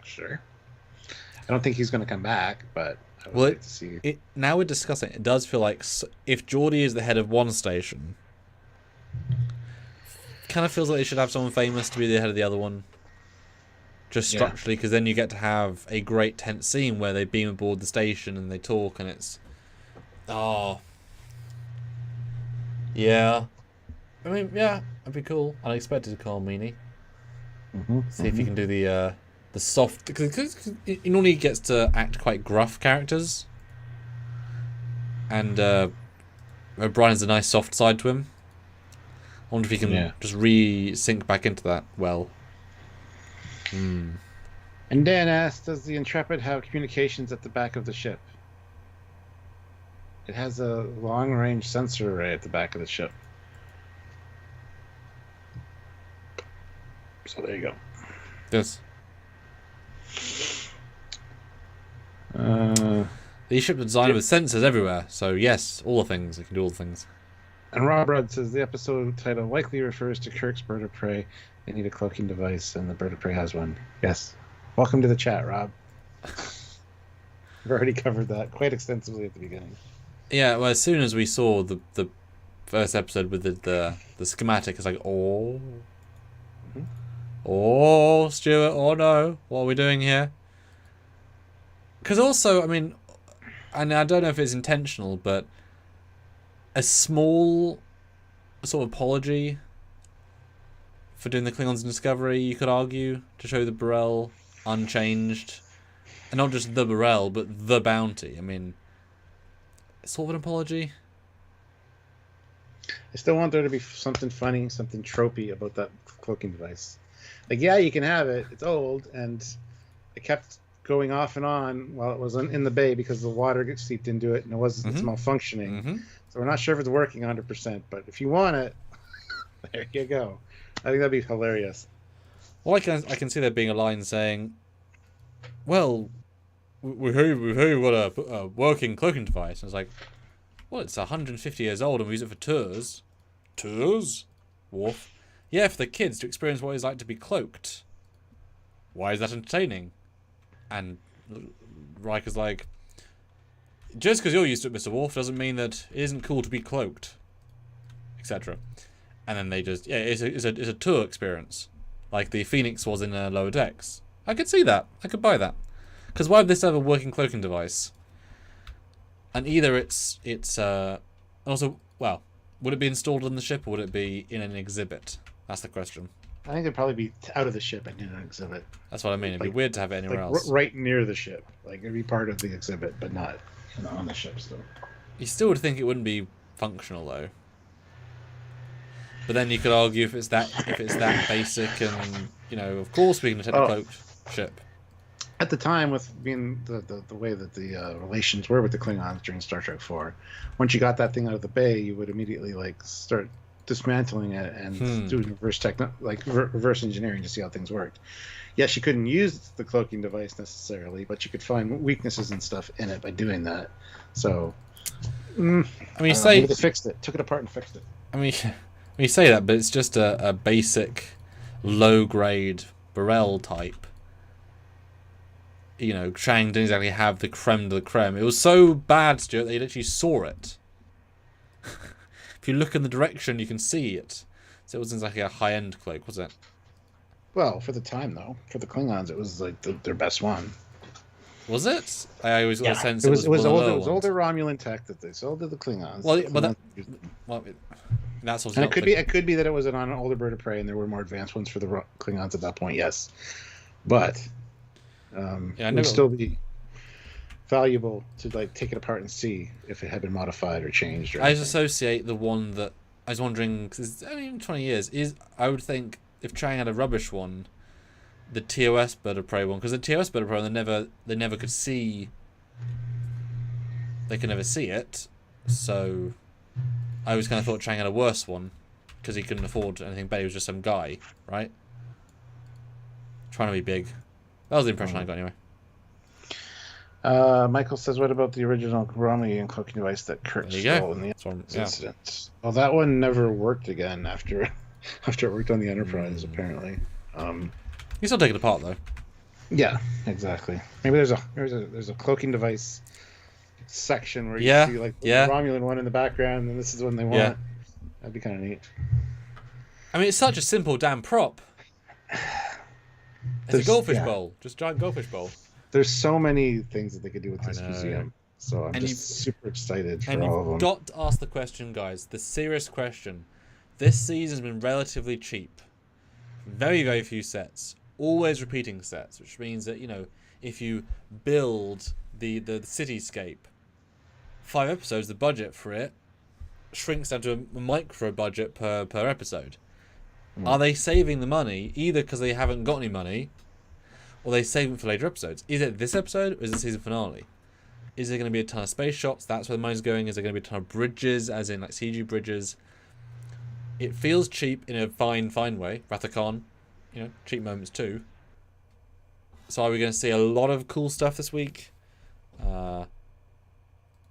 Sure. I don't think he's going to come back, but I would like to see. Now we're discussing it does feel like if Geordi is the head of one station, kind of feels like they should have someone famous to be the head of the other one. Just structurally, because then you get to have a great tense scene where they beam aboard the station and they talk, and it's... Oh. Yeah. I mean, yeah, that'd be cool. Unexpected Carl Meany. See if he can do the soft... Because he normally gets to act quite gruff characters. And O'Brien's a nice soft side to him. I wonder if he can just re-sync back into that well. And Dan asks, does the Intrepid have communications at the back of the ship? It has a long-range sensor array at the back of the ship. So there you go. Yes. These ships are designed with sensors everywhere, so yes, all the things. It can do all the things. And Rob Rudd says the episode title likely refers to Kirk's bird of prey. They need a cloaking device, and the bird of prey has one. Yes. Welcome to the chat, Rob. We've already covered that quite extensively at the beginning. Yeah, well, as soon as we saw the first episode with the schematic, it's like, oh, Stuart, oh no, what are we doing here? Because also, I mean, and I don't know if it's intentional, but a small sort of apology for doing the Klingons in Discovery, you could argue, to show the Burrell unchanged. And not just the Burrell, but the Bounty. I mean, sort of an apology. I still want there to be something funny, something tropey about that cloaking device. Like, yeah, you can have it. It's old, and it kept going off and on while it was in the bay because the water gets seeped into it, and it's malfunctioning. So we're not sure if it's working 100%, but if you want it, there you go. I think that'd be hilarious. Well, I can see there being a line saying, well, we heard you've got a working cloaking device. And it's like, well, it's 150 years old and we use it for tours. Tours? Worf. Yeah, for the kids to experience what it's like to be cloaked. Why is that entertaining? And Riker's like, just because you're used to it, Mr. Worf, doesn't mean that it isn't cool to be cloaked. Etc. And then they just, it's a tour experience. Like the Phoenix was in Lower Decks. I could see that. I could buy that. Because why would this have a working cloaking device? And either it's also, well, would it be installed on the ship or would it be in an exhibit? That's the question. I think it'd probably be out of the ship and in an exhibit. That's what I mean. It'd be weird to have it anywhere else. Right near the ship. Like, it'd be part of the exhibit, but not on the ship still. You still would think it wouldn't be functional, though. But then you could argue if it's that basic and, you know, of course we can take a cloaked ship. At the time, with being the way that the relations were with the Klingons during Star Trek 4, once you got that thing out of the bay, you would immediately, like, start dismantling it and doing reverse engineering to see how things worked. Yes, you couldn't use the cloaking device necessarily, but you could find weaknesses and stuff in it by doing that. So, I mean, maybe they fixed it, took it apart and fixed it. I mean, you say that, but it's just a basic, low-grade Burrell type. You know, Chang didn't exactly have the creme de la creme. It was so bad, Stuart, that you literally saw it. If you look in the direction, you can see it. So it wasn't exactly a high-end cloak, was it? Well, for the time, though. For the Klingons, it was like their best one. Was it? I always got a sense it was older Romulan tech that they sold to the Klingons. That's and it could be that it was on an older bird of prey, and there were more advanced ones for the Klingons at that point. Yes, but it would still be valuable to like take it apart and see if it had been modified or changed. I just associate the one that I was wondering, because I mean, 20 years I would think if Chang had a rubbish one, the TOS bird of prey one, because the TOS bird of prey they never could see. They could never see it, so I always kind of thought Chang had a worse one because he couldn't afford anything better. He was just some guy, right? Trying to be big. That was the impression I got anyway. Michael says, what about the original Romulan cloaking device that Kirk stole in the incident? Well, that one never worked again after it worked on the Enterprise, apparently. You still take it apart, though. Yeah, exactly. Maybe there's a cloaking device section where you see like the Romulan one in the background, and this is one they want. Yeah. That'd be kind of neat. I mean, it's such a simple damn prop. It's a goldfish bowl, just giant goldfish bowl. There's so many things that they could do with this museum, so I'm super excited for all of them. And you've got to ask the question, guys, the serious question. This season's been relatively cheap. Very, very few sets. Always repeating sets, which means that, you know, if you build the cityscape, 5 episodes, the budget for it shrinks down to a micro budget per episode. Are they saving the money either because they haven't got any money, or they save it for later episodes? Is it this episode or is it the season finale? Is there going to be a ton of space shots? That's where the money's going. Is there going to be a ton of bridges, as in like CG bridges? It feels cheap in a fine way. Rathacon, you know, cheap moments too. So are we going to see a lot of cool stuff this week? And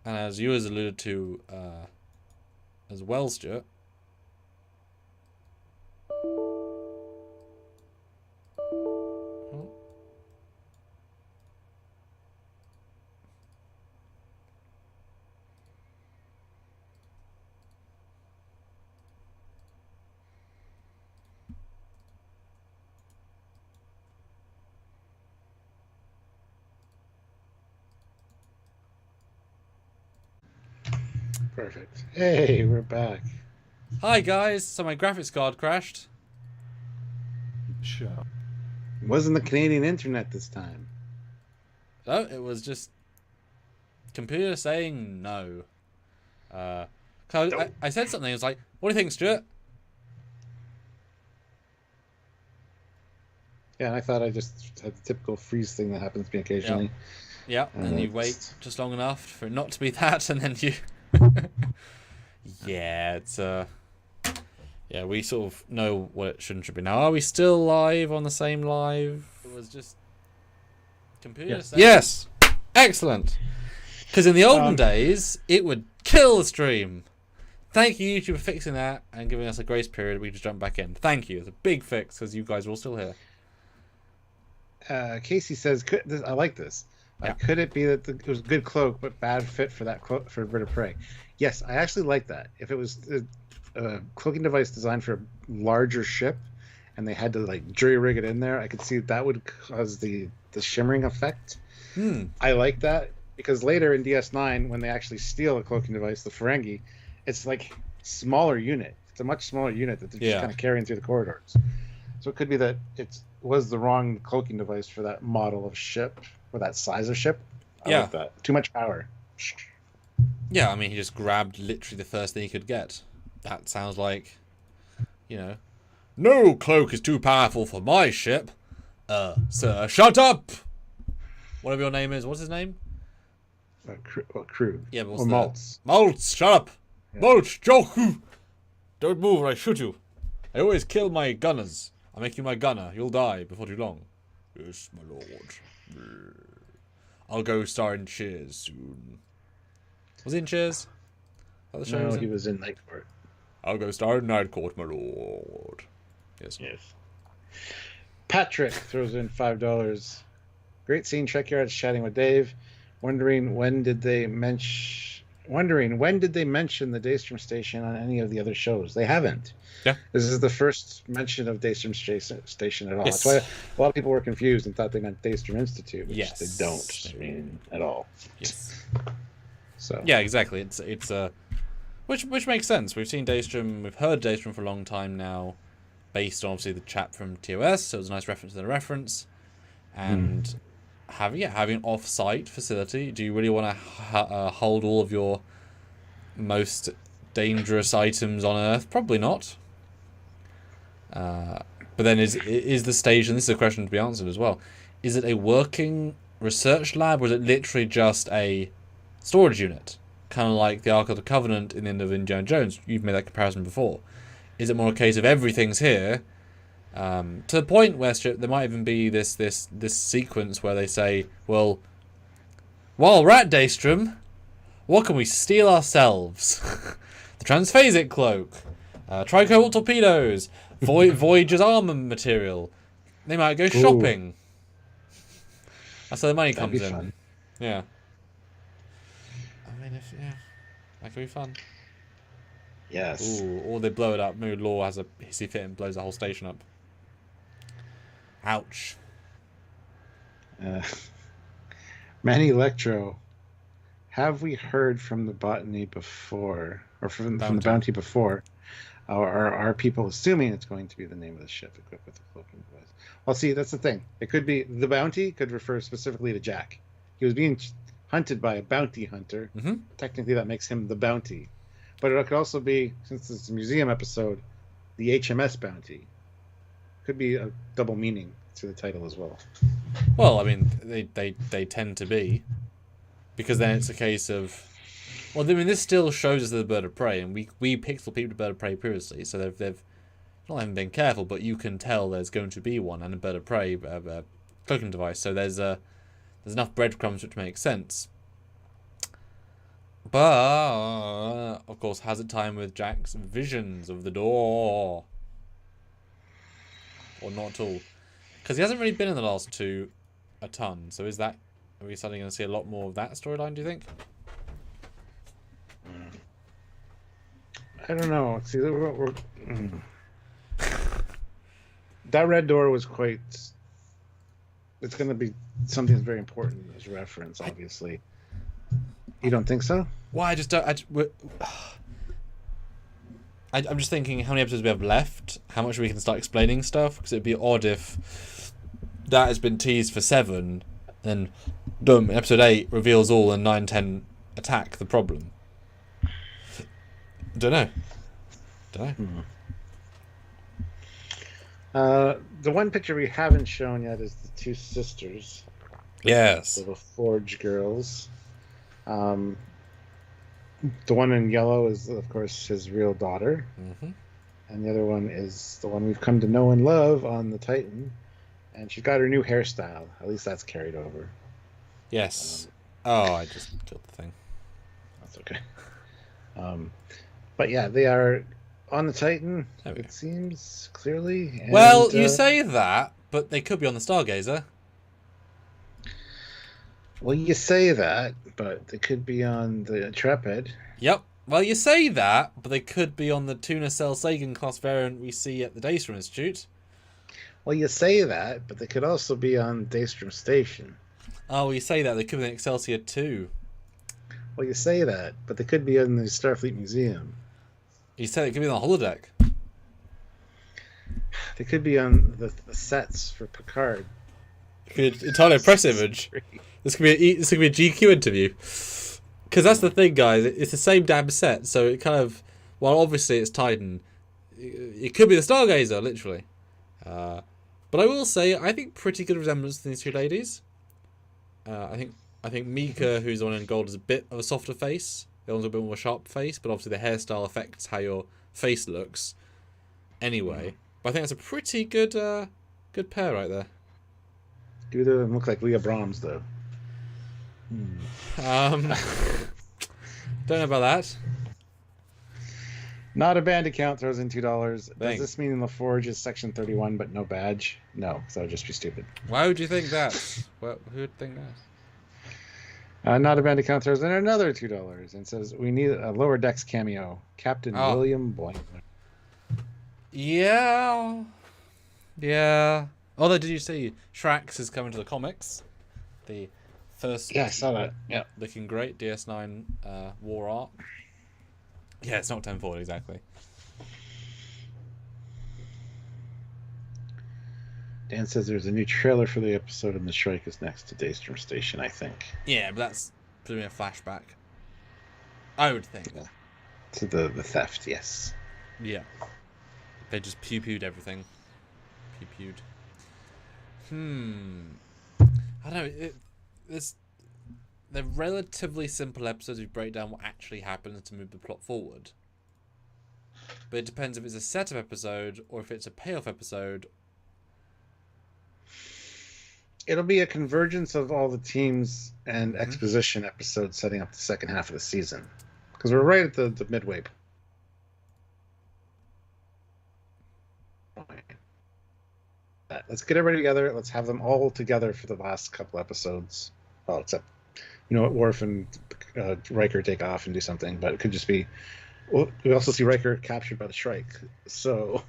as you alluded to as well, Stuart. Perfect. Hey, we're back. Hi guys. So my graphics card crashed. Sure. It wasn't the Canadian internet this time. No, it was just computer saying no. I said something. It was like, "What do you think, Stuart?" Yeah, and I thought I just had the typical freeze thing that happens to me occasionally. Yeah, and you wait just long enough for it not to be that, and then you. Yeah, it's yeah, we sort of know what it should be now. Are we still live on the same live? It was just computer. Yes, excellent. Because in the olden days, it would kill the stream. Thank you, YouTube, for fixing that and giving us a grace period. We just jump back in. Thank you. It's a big fix because you guys are all still here. Casey says, I like this. Could it be that it was a good cloak but bad fit for that for a bird of prey? Yes, I actually like that. If it was a cloaking device designed for a larger ship and they had to like jury rig it in there, I could see that would cause the shimmering effect. I like that because later in DS9, when they actually steal a cloaking device, the Ferengi, it's like smaller unit. It's a much smaller unit that they're just kind of carrying through the corridors. So it could be that it was the wrong cloaking device for that model of ship or that size of ship. I like that. Too much power. Yeah, I mean, he just grabbed literally the first thing he could get. That sounds like, no cloak is too powerful for my ship. Sir, shut up! Whatever your name is. What's his name? Crew. Yeah, but what's or Maltz. Maltz, shut up! Yeah. Maltz, Joku! Don't move or I shoot you. I always kill my gunners. I'll make you my gunner. You'll die before too long. Yes, my lord. I'll go star in Cheers soon. Was he in Cheers? No, he was in Night Court. I'll go star in Night Court, my lord. Yes. Patrick throws in $5. Great scene. Trekyards chatting with Dave, wondering when did they mention the Daystrom Station on any of the other shows. They haven't. Yeah. This is the first mention of Daystrom Station at all. Yes. That's why a lot of people were confused and thought they meant Daystrom Institute, which they don't mean at all. Yes. So. Yeah, exactly. It's which makes sense. We've seen Daystrom, we've heard Daystrom for a long time now, based on obviously the chat from TOS. So it was a nice reference to the reference, and having an off-site facility. Do you really want to hold all of your most dangerous items on Earth? Probably not. But then is the station, this is a question to be answered as well, is it a working research lab or is it literally just a storage unit? Kind of like the Ark of the Covenant in the end of Indiana Jones. You've made that comparison before. Is it more a case of everything's here, to the point where there might even be this sequence where they say, well, while we're at Daystrom, what can we steal ourselves? The transphasic cloak, tricobalt torpedoes, Voyager's armor material. They might go shopping. That's where the money comes in. Fun. Yeah. I mean, that could be fun. Yes. Ooh, or they blow it up. Maybe Lore has a hissy fit and blows the whole station up. Ouch. Manny Electro, have we heard from the botany before, or from the bounty before? Or are people assuming it's going to be the name of the ship equipped with the cloaking device? Well, see, that's the thing. It could be the bounty could refer specifically to Jack. He was being hunted by a bounty hunter. Mm-hmm. Technically, that makes him the bounty. But it could also be, since it's a museum episode, the HMS bounty. Could be a double meaning to the title as well. Well, I mean, they tend to be, because then it's a case of, well, I mean, this still shows us the bird of prey, and we pixel peeped a bird of prey previously, so they've not even been careful, but you can tell there's going to be one and a bird of prey cloaking device. So there's enough breadcrumbs which make sense. But of course, has it time with Jack's visions of the door, or not at all? Because he hasn't really been in the last two a ton. So are we suddenly going to see a lot more of that storyline? Do you think? I don't know. See, that red door was quite. It's going to be something that's very important as a reference, obviously. You don't think so? Well, I just don't. I'm just thinking how many episodes we have left, how much we can start explaining stuff, because it'd be odd if that has been teased for 7, then in episode 8 reveals all, and 9, 10 attack the problem. Don't know. The one picture we haven't shown yet is the two sisters. Yes. The Forge girls. The one in yellow is, of course, his real daughter. Mm-hmm. And the other one is the one we've come to know and love on the Titan. And she's got her new hairstyle. At least that's carried over. Yes. I just killed the thing. That's okay. But yeah, they are on the Titan, it seems, clearly. And, well, you say that, but they could be on the Stargazer. Well, you say that, but they could be on the Intrepid. Yep. Well, you say that, but they could be on the Tuna Cell Sagan class variant we see at the Daystrom Institute. Well, you say that, but they could also be on Daystrom Station. Oh, well, you say that. They could be in Excelsior 2. Well, you say that, but they could be in the Starfleet Museum. You said it could be on the holodeck. They could be on the sets for Picard. It could be an entirely press image. This could be a GQ interview. Because that's the thing, guys. It's the same damn set, so it kind of... Well, obviously it's Titan. It could be the Stargazer, literally. But I will say, I think pretty good resemblance to these two ladies. I think Mika, who's on in gold, is a bit of a softer face. The other one's a bit more sharp face, but obviously the hairstyle affects how your face looks. Anyway, but I think that's a pretty good good pair right there. Do they look like Leah Brahms though? Don't know about that. Not a band account throws in $2. Does Thanks. this mean LaForge is Section 31 but no badge? No, because that would just be stupid. Why would you think that? Who would think that? Not a band account throws in another $2 and says we need a lower decks cameo. Captain William Boylan. Yeah. Although, did you see Shrax is coming to the comics? The first. Yeah, I saw that. Yeah, looking great. DS9 war art. Yeah, it's not 10 forward exactly. Dan says there's a new trailer for the episode and the Shrike is next to Daystrom Station, I think. Yeah, but that's probably a flashback. I would think. Yeah. To the theft, yes. Yeah. They just pew-pewed everything. Pew-pewed. I don't know. They're relatively simple episodes who break down what actually happens to move the plot forward. But it depends if it's a setup episode or if it's a payoff episode. It'll be a convergence of all the teams and exposition episodes setting up the second half of the season. Because we're right at the midway point. Let's get everybody together. Let's have them all together for the last couple episodes. Well, except, Worf and Riker take off and do something, but it could just be... Well, we also see Riker captured by the Shrike, so...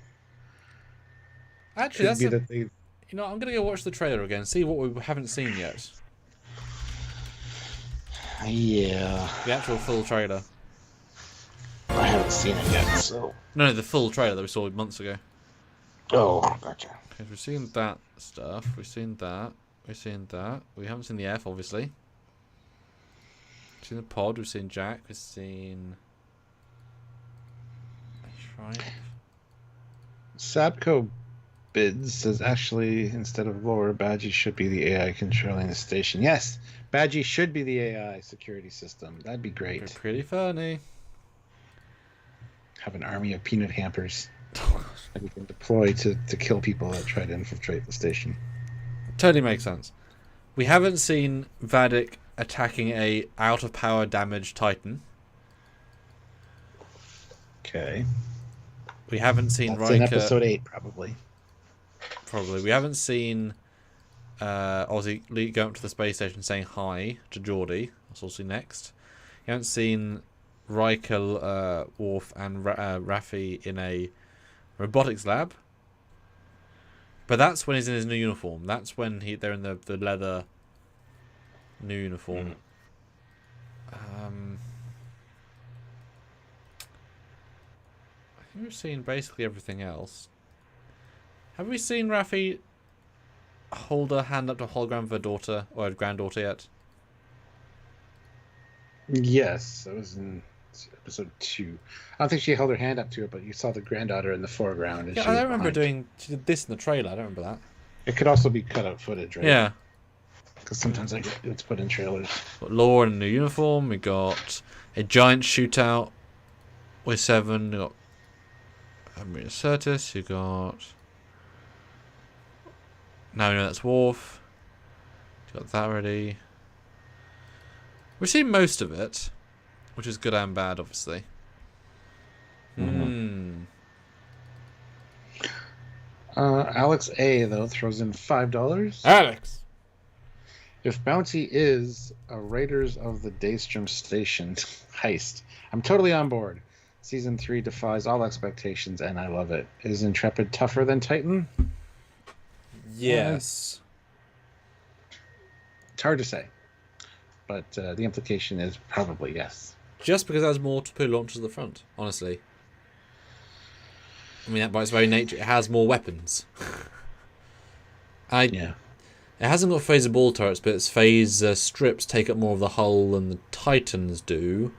Actually, that's I'm going to go watch the trailer again, see what we haven't seen yet. Yeah. The actual full trailer. I haven't seen it yet, so... No, the full trailer that we saw months ago. Oh, gotcha. Because we've seen that stuff, we've seen that, we haven't seen the F, obviously. We've seen the pod, we've seen Jack, we've seen... Shrike. Sabco Bids says, actually, instead of Lore, Badgie should be the AI controlling the station. Yes, Badgie should be the AI security system. That'd be great. They're pretty funny. Have an army of peanut hampers that we can deploy to kill people that try to infiltrate the station. Totally makes sense. We haven't seen Vadik attacking a out-of-power damaged Titan. Okay. We haven't seen That's Riker... in episode 8, probably. Probably. We haven't seen Ozzy going up to the space station saying hi to Geordie. That's also next. You haven't seen Riker, Worf, and Raffi in a robotics lab. But that's when he's in his new uniform. That's when they're in the leather new uniform. I think we've seen basically everything else. Have we seen Raffi hold her hand up to a hologram of her daughter or her granddaughter yet? Yes, that was in episode 2. I don't think she held her hand up to it, but you saw the granddaughter in the foreground. And yeah, I don't remember she did this in the trailer. I don't remember that. It could also be cut out footage, right? Yeah. Because sometimes it's put in trailers. Got Lore in a new uniform. We got a giant shootout with Seven. We got Maria Curtis. You got... Now we know that's Worf. Got that already. We've seen most of it, which is good and bad, obviously. Alex A, though, throws in $5. Alex! If Bounty is a Raiders of the Daystrom Station heist, I'm totally on board. Season 3 defies all expectations, and I love it. Is Intrepid tougher than Titan? Yes. It's hard to say, but the implication is probably yes. Just because it has more torpedo launchers at the front, honestly. I mean, by its very nature, it has more weapons. Yeah. It hasn't got phaser ball turrets, but its phaser strips take up more of the hull than the Titans do.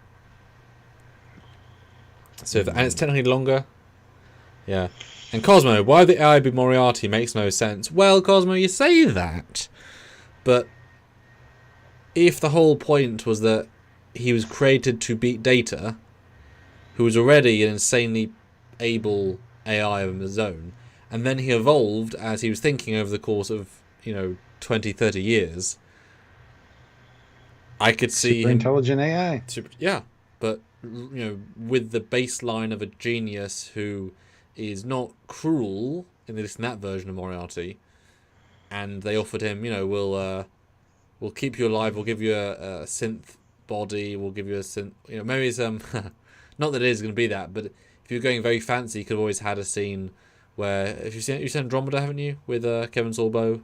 So, and it's technically longer. Yeah. And Cosmo, why the AI be Moriarty makes no sense. Well, Cosmo, you say that, but if the whole point was that he was created to beat Data, who was already an insanely able AI of his own, and then he evolved as he was thinking over the course of, 20, 30 years, I could see super intelligent AI. Yeah, but with the baseline of a genius who is not cruel in this and that version of Moriarty, and they offered him, we'll keep you alive, we'll give you a synth body, we'll give you a synth, maybe it's not that it is going to be that, but if you're going very fancy, you could have always had a scene where, if you've seen Andromeda, haven't you, with Kevin Sorbo?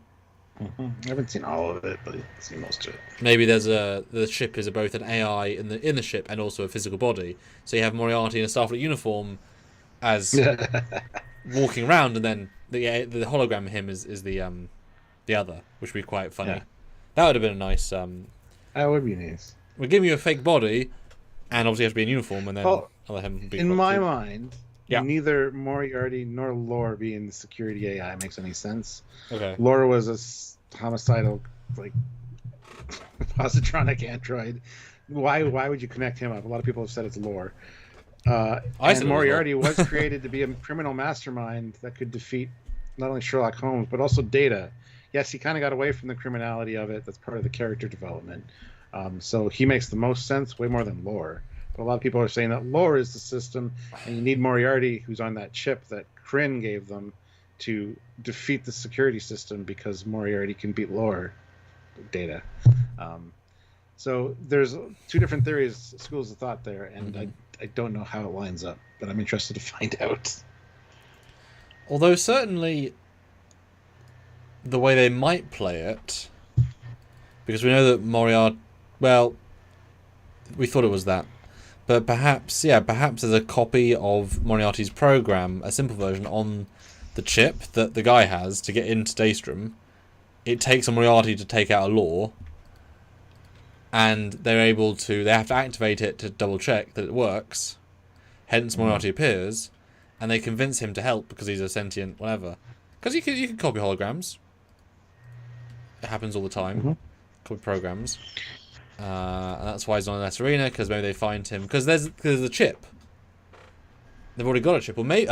I haven't seen all of it, but I've seen most of it. Maybe the ship is both an AI in the ship and also a physical body. So you have Moriarty in a Starfleet uniform as walking around, and then the hologram of him is the other, which would be quite funny. Yeah. That would have been a nice. That would be nice. We'll give you a fake body, and obviously you have to be in uniform, and then I'll let him be. In my mind, neither Moriarty nor Lore being the security AI makes any sense. Okay. Lore was a homicidal, positronic android. Why would you connect him up? A lot of people have said it's Lore. And Moriarty was created to be a criminal mastermind that could defeat not only Sherlock Holmes but also Data. Yes, he kind of got away from the criminality of it. That's part of the character development. So he makes the most sense, way more than Lore. But a lot of people are saying that Lore is the system, and you need Moriarty, who's on that chip that Kryn gave them, to defeat the security system, because Moriarty can beat Lore, Data. So there's two different theories, schools of thought there, and I don't know how it lines up, but I'm interested to find out. Although certainly the way they might play it, because we know that Moriarty, well, we thought it was that, but perhaps there's a copy of Moriarty's program, a simple version, on the chip that the guy has to get into Daystrom. It takes a Moriarty to take out a Lore, and they have to activate it to double check that it works, hence Moriarty appears, and they convince him to help because he's a sentient whatever. Because you can copy holograms. It happens all the time. Copy programs. And that's why he's on that arena, because maybe they find him, because there's a chip. They've already got a chip. Well, maybe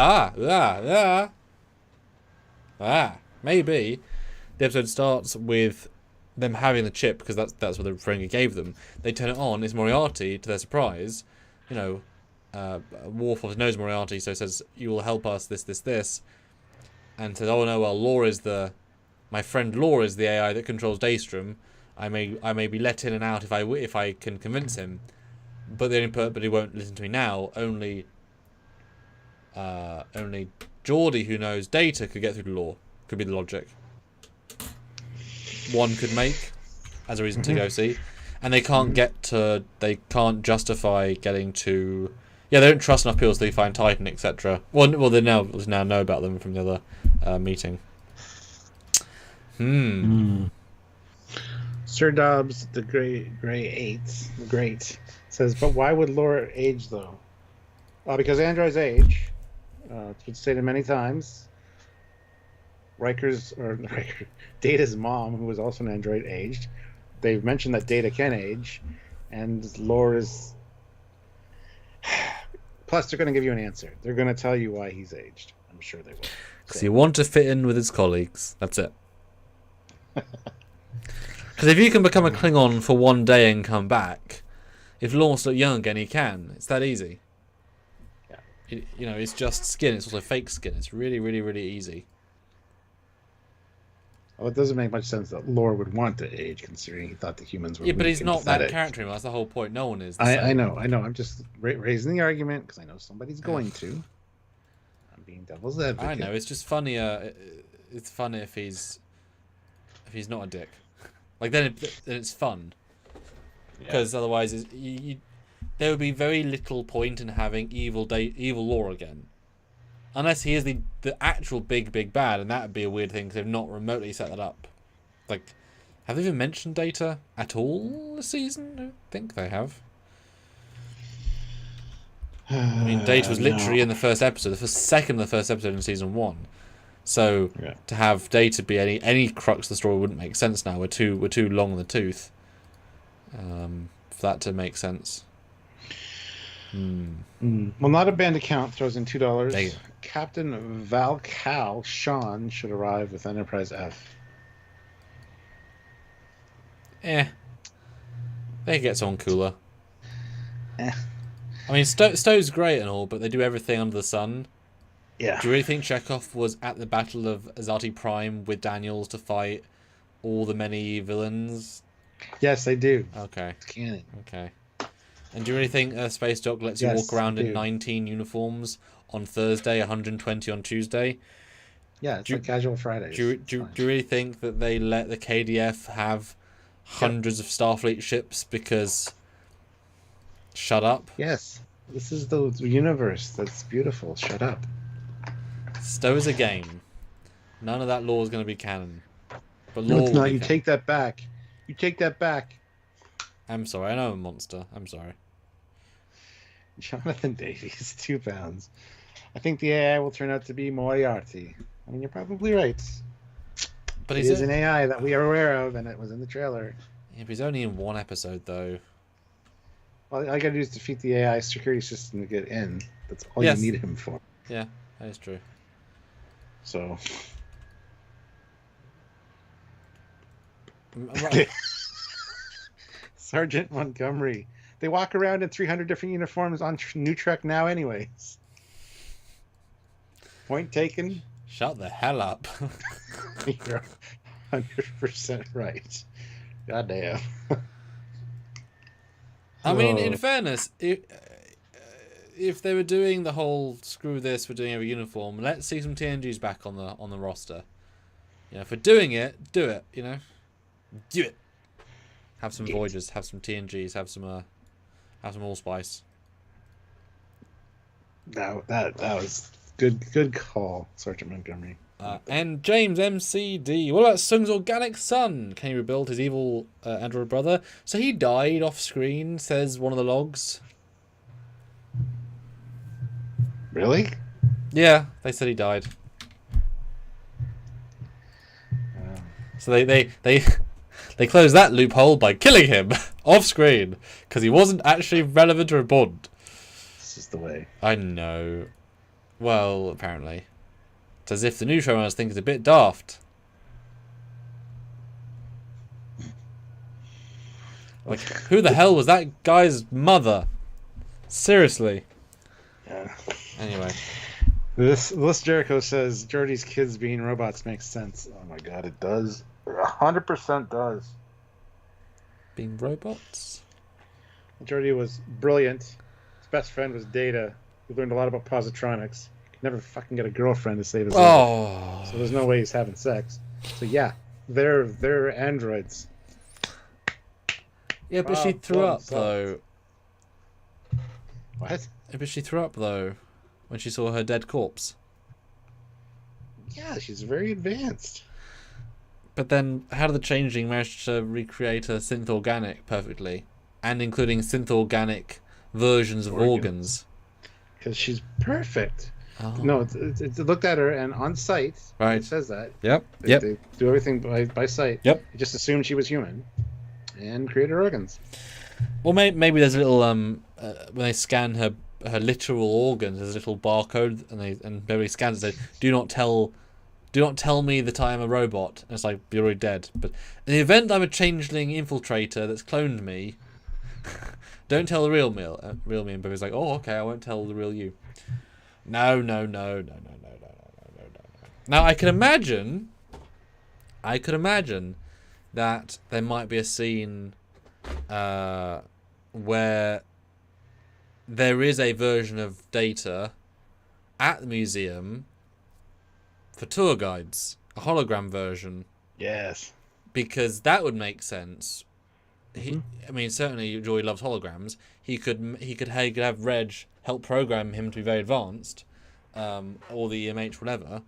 maybe the episode starts with them having the chip, because that's what the Ferengi gave them. They turn it on. It's Moriarty, to their surprise. Worf knows Moriarty, so says, "You will help us. This," and says, "Oh no, well, my friend Lore is the AI that controls Daystrom. I may be let in and out if I can convince him, but he won't listen to me now. Only Geordie, who knows Data, could get through to Lore. Could be the logic one could make as a reason to go see, and they can't justify getting to. Yeah, they don't trust enough people, so they find Titan, etc. Well, they now know about them from the other meeting. Sir Dobbs, the great, says, but why would Lore age though? Because androids age. It's been stated many times. Data's mom, who was also an android, aged. They've mentioned that Data can age, and Lore is. Plus, they're going to give you an answer. They're going to tell you why he's aged. I'm sure they will. Because he wants to fit in with his colleagues. That's it. Because if you can become a Klingon for one day and come back, if Lawrence look young again, he can. It's that easy. Yeah. It's just skin. It's also fake skin. It's really, really, really easy. Well, it doesn't make much sense that Lore would want to age, considering he thought the humans were. Yeah, but he's not that character anymore. That's the whole point. No one is. I know. I'm just raising the argument because I know somebody's going to. I'm being devil's advocate. I know. It's just funnier. It's funny if he's. he's not a dick. Like then it's fun. Because otherwise, there would be very little point in having evil Lore again, unless he is the actual big bad, and that would be a weird thing because they've not remotely set that up. Like, have they even mentioned Data at all this season? I don't think they have. I mean, Data was literally in the first episode, the second of the first episode in season 1. So to have Data be any crux of the story wouldn't make sense now. We're too long in the tooth for that to make sense. Well, not a band account throws in $2. Captain Valcal Sean should arrive with Enterprise F. They could get someone cooler. I mean, Stowe's great and all, but they do everything under the sun. Yeah. Do you really think Chekhov was at the Battle of Azati Prime with Daniels to fight all the many villains? Yes, I do. Okay. It's canon. Okay. And do you really think Space Dock lets you walk around in 19 uniforms on Thursday, 120 on Tuesday? Yeah, it's like Casual Fridays. Do you really think that they let the KDF have hundreds of Starfleet ships because... Shut up? Yes. This is the universe. That's beautiful. Shut up. Stowe is a game. None of that lore is going to be canon. But no, it's not. You take that back. You take that back. I'm sorry. I know I'm a monster. I'm sorry. Jonathan Davies, 2 pounds. I think the AI will turn out to be Moriarty. I mean, you're probably right. But he's an AI that we are aware of, and it was in the trailer. Yeah, but he's only in 1 episode, though. All I gotta do is defeat the AI security system to get in. That's all you need him for. Yeah, that is true. So... Sergeant Montgomery. They walk around in 300 different uniforms on New Trek now anyways. Point taken. Shut the hell up. You're 100% right. Goddamn. I mean, in fairness, if they were doing the whole screw this, we're doing every uniform, let's see some TNGs back on the roster. You know, if we're doing it, do it. You know, do it. Have some Voyagers, have some TNGs, have some Allspice. That was good call, Sergeant Montgomery. And James MCD. What about Sung's organic son? Can he rebuild his evil android brother? So he died off screen, says one of the logs. Really? Yeah, they said he died. So they closed that loophole by killing him off screen because he wasn't actually relevant to a Bond. This is the way. I know. Well, apparently. It's as if the new showrunners think it's a bit daft. Like, who the hell was that guy's mother? Seriously. Yeah. Anyway. This Jericho says Geordi's kids being robots makes sense. Oh my god, it does. 100% does. Being robots? Geordi was brilliant. His best friend was Data, who learned a lot about positronics. Never fucking get a girlfriend to save his life. So there's no way he's having sex. So yeah, they're androids. Yeah, but she threw up though. What? Yeah, but she threw up though when she saw her dead corpse. Yeah, she's very advanced. But then how did the changeling manage to recreate a synth organic perfectly? And including synth organic versions of organs? Because she's perfect. Oh. No, it's looked at her and on site. Right. It says that. Yep. They do everything by sight. Yep. They just assumed she was human, and created organs. Well, maybe there's a little when they scan her literal organs, there's a little barcode, and Beverly scans it. Says, "Do not tell me that I am a robot." And it's like, you're already dead. But in the event I'm a changeling infiltrator that's cloned me, don't tell the real me. And Beverly's like, oh, okay, I won't tell the real you. No. Now I can imagine that there might be a scene where there is a version of Data at the museum for tour guides, a hologram version. Yes. because that would make sense. I mean, certainly Joy loves holograms. He could have Reg help program him to be very advanced, or the EMH, whatever,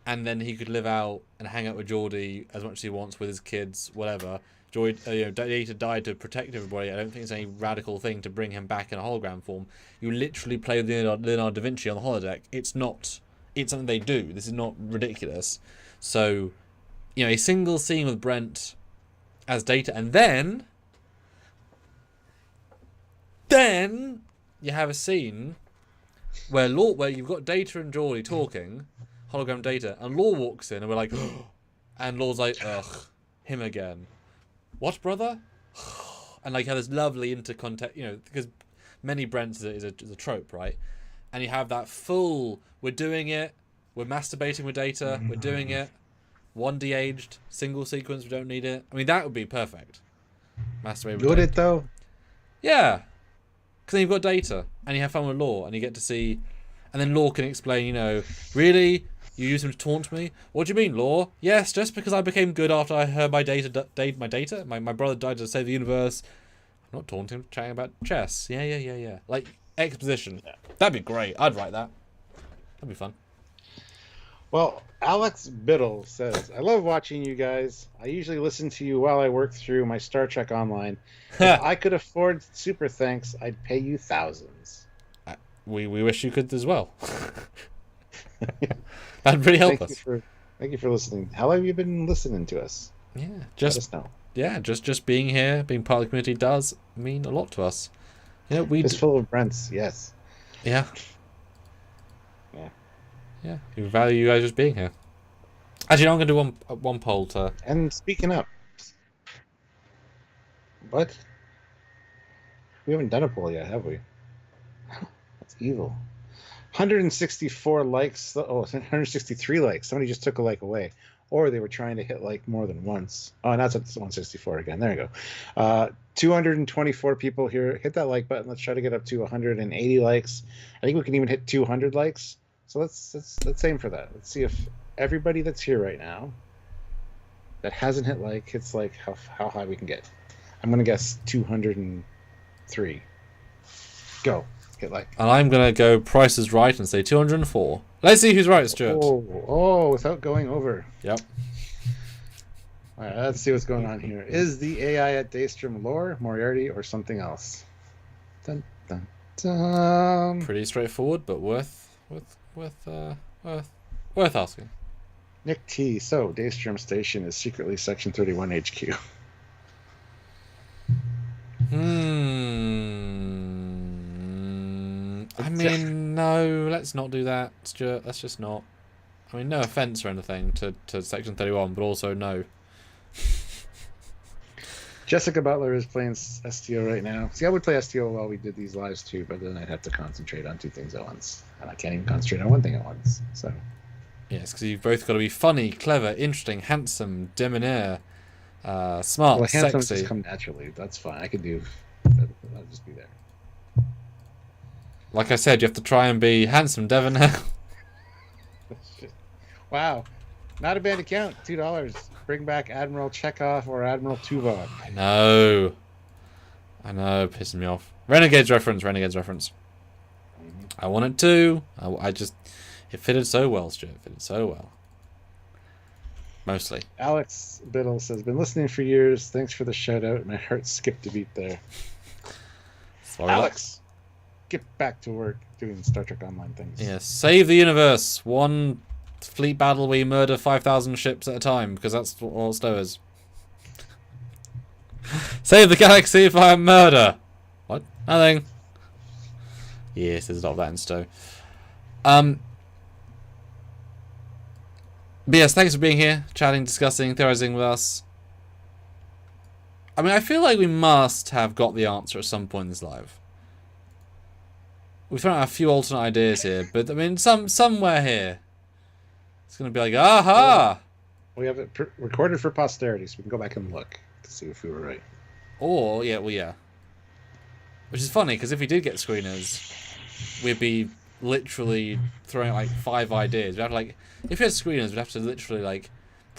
and then he could live out and hang out with Geordie as much as he wants with his kids, whatever. Joy, Data died to protect everybody. I don't think it's any radical thing to bring him back in a hologram form. You literally play with Leonardo da Vinci on the holodeck. It's something they do. This is not ridiculous. So, a single scene with Brent as Data, and then you have a scene where you've got Data and Geordie talking, hologram Data, and Lore walks in, and we're like, and Lore's like, ugh, him again. What, brother? And like, have this lovely intercontext, because many Brents is a trope, right? And you have that full, we're doing it, we're masturbating with Data, we're doing it, 1D aged, single sequence, we don't need it. I mean, that would be perfect. Masturbating with Would Data. it though? Yeah. Because then you've got Data, and you have fun with Lore, and you get to see, and then Lore can explain, really? You use him to taunt me? What do you mean, Lore? Yes, just because I became good after I heard my brother died to save the universe. I'm not taunting him, chatting about chess. Yeah. Like, exposition. Yeah. That'd be great. I'd write that. That'd be fun. Well, Alex Biddle says, I love watching you guys. I usually listen to you while I work through my Star Trek Online. If I could afford super thanks, I'd pay you thousands. We wish you could as well. That'd really help us. Thank you for listening. How long have you been listening to us? Yeah, let us know. Yeah, just being here, being part of the community does mean a lot to us. It's full of Brents, yes. Yeah. We value you guys just being here. Actually, I'm going to do one poll to. And speaking up, what? We haven't done a poll yet, have we? That's evil. 164 likes. 163 likes. Somebody just took a like away, or they were trying to hit like more than once. Oh, and that's 164 again. There you go. 224 people here. Hit that like button. Let's try to get up to 180 likes. I think we can even hit 200 likes. So let's aim for that. Let's see if everybody that's here right now that hasn't hit like hits like how high we can get. I'm gonna guess 203. Go. Hit like. And I'm gonna go Price is Right and say 204. Let's see who's right, Stuart. Oh, without going over. Yep. All right, let's see what's going on here. Is the AI at Daystrom Lore, Moriarty, or something else? Dun, dun, dun. Pretty straightforward, but worth asking. Nick T. So, Daystrom Station is secretly Section 31 HQ. I mean, no, let's not do that, Stuart. Let's just not. I mean, no offense or anything to Section 31, but also no. Jessica Butler is playing STO right now. See, I would play STO while we did these lives too, but then I'd have to concentrate on two things at once. And I can't even concentrate on one thing at once. So. Yes, because you've both got to be funny, clever, interesting, handsome, debonair, smart, well, handsome sexy. Just come naturally. That's fine. I could do. I'll just be there. Like I said, you have to try and be handsome, debonair. Wow. Not a bad account. $2. Bring back Admiral Chekhov or Admiral Tuvok. I know, pissing me off. Renegades reference. Mm-hmm. I want it too. It fitted so well, Stuart. It fitted so well. Mostly. Alex Biddle says, been listening for years. Thanks for the shout out. My heart skipped a beat there. Sorry, Alex, get back to work doing Star Trek Online things. Yeah, save the universe. One fleet battle we murder 5,000 ships at a time, because that's what all STO is. Save the galaxy via murder. What? Nothing. Yes, there's a lot of that in STO. But yes, thanks for being here, chatting, discussing, theorizing with us. I mean, I feel like we must have got the answer at some point in this live. We've thrown out a few alternate ideas here, but I mean, somewhere here, it's going to be like, aha! We have it recorded for posterity, so we can go back and look to see if we were right. Or, yeah. Which is funny, because if we did get screeners, we'd be literally throwing out like 5 ideas. We'd have to, like, if we had screeners, we'd have to literally like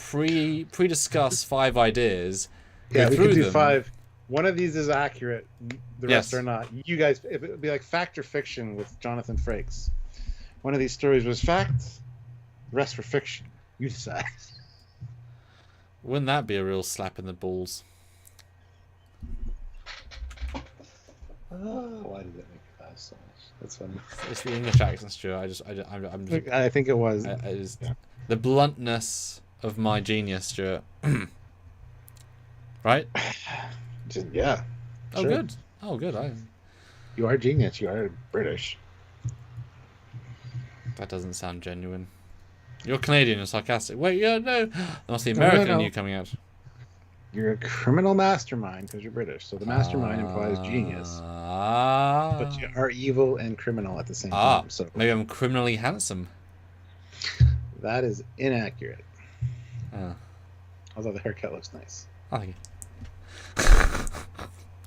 pre-discuss 5 ideas. Yeah, we could do 5. One of these is accurate. The rest are not. You guys, it would be like fact or fiction with Jonathan Frakes. One of these stories was fact. The rest were fiction. You decide. Wouldn't that be a real slap in the balls? Why did that make you laugh so much? That's funny. It's the English accent, Stuart. I think it was. The bluntness of my genius, Stuart. Right? Yeah. Oh, sure. Good. Oh, good. You are genius. You are British. That doesn't sound genuine. You're Canadian and sarcastic. Wait, yeah, no. There must be American in you coming out. You're a criminal mastermind because you're British. So the mastermind implies genius. But you are evil and criminal at the same time. So maybe I'm criminally handsome. That is inaccurate. Although the haircut looks nice. Oh, thank you.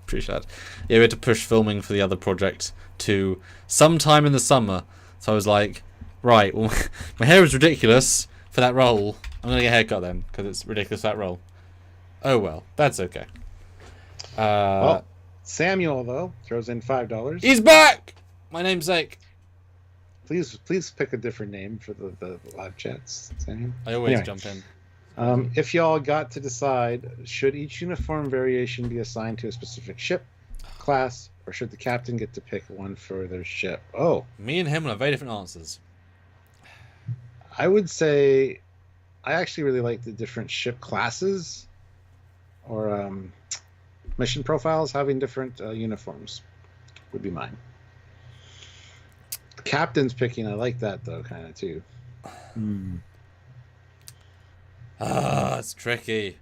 Appreciate that. Yeah, we had to push filming for the other project to sometime in the summer. So I was like, right, well, my hair is ridiculous for that role. I'm going to get a haircut then, because it's ridiculous for that role. Oh well, that's okay. Well, Samuel, though, throws in $5. He's back! My namesake. Please pick a different name for the live chats, Samuel. I always jump in. If y'all got to decide, should each uniform variation be assigned to a specific ship, class, or should the captain get to pick one for their ship? Oh. Me and him will have very different answers. I would say I actually really like the different ship classes or mission profiles having different uniforms would be mine. The captain's picking, I like that, though, kind of, too. It's tricky.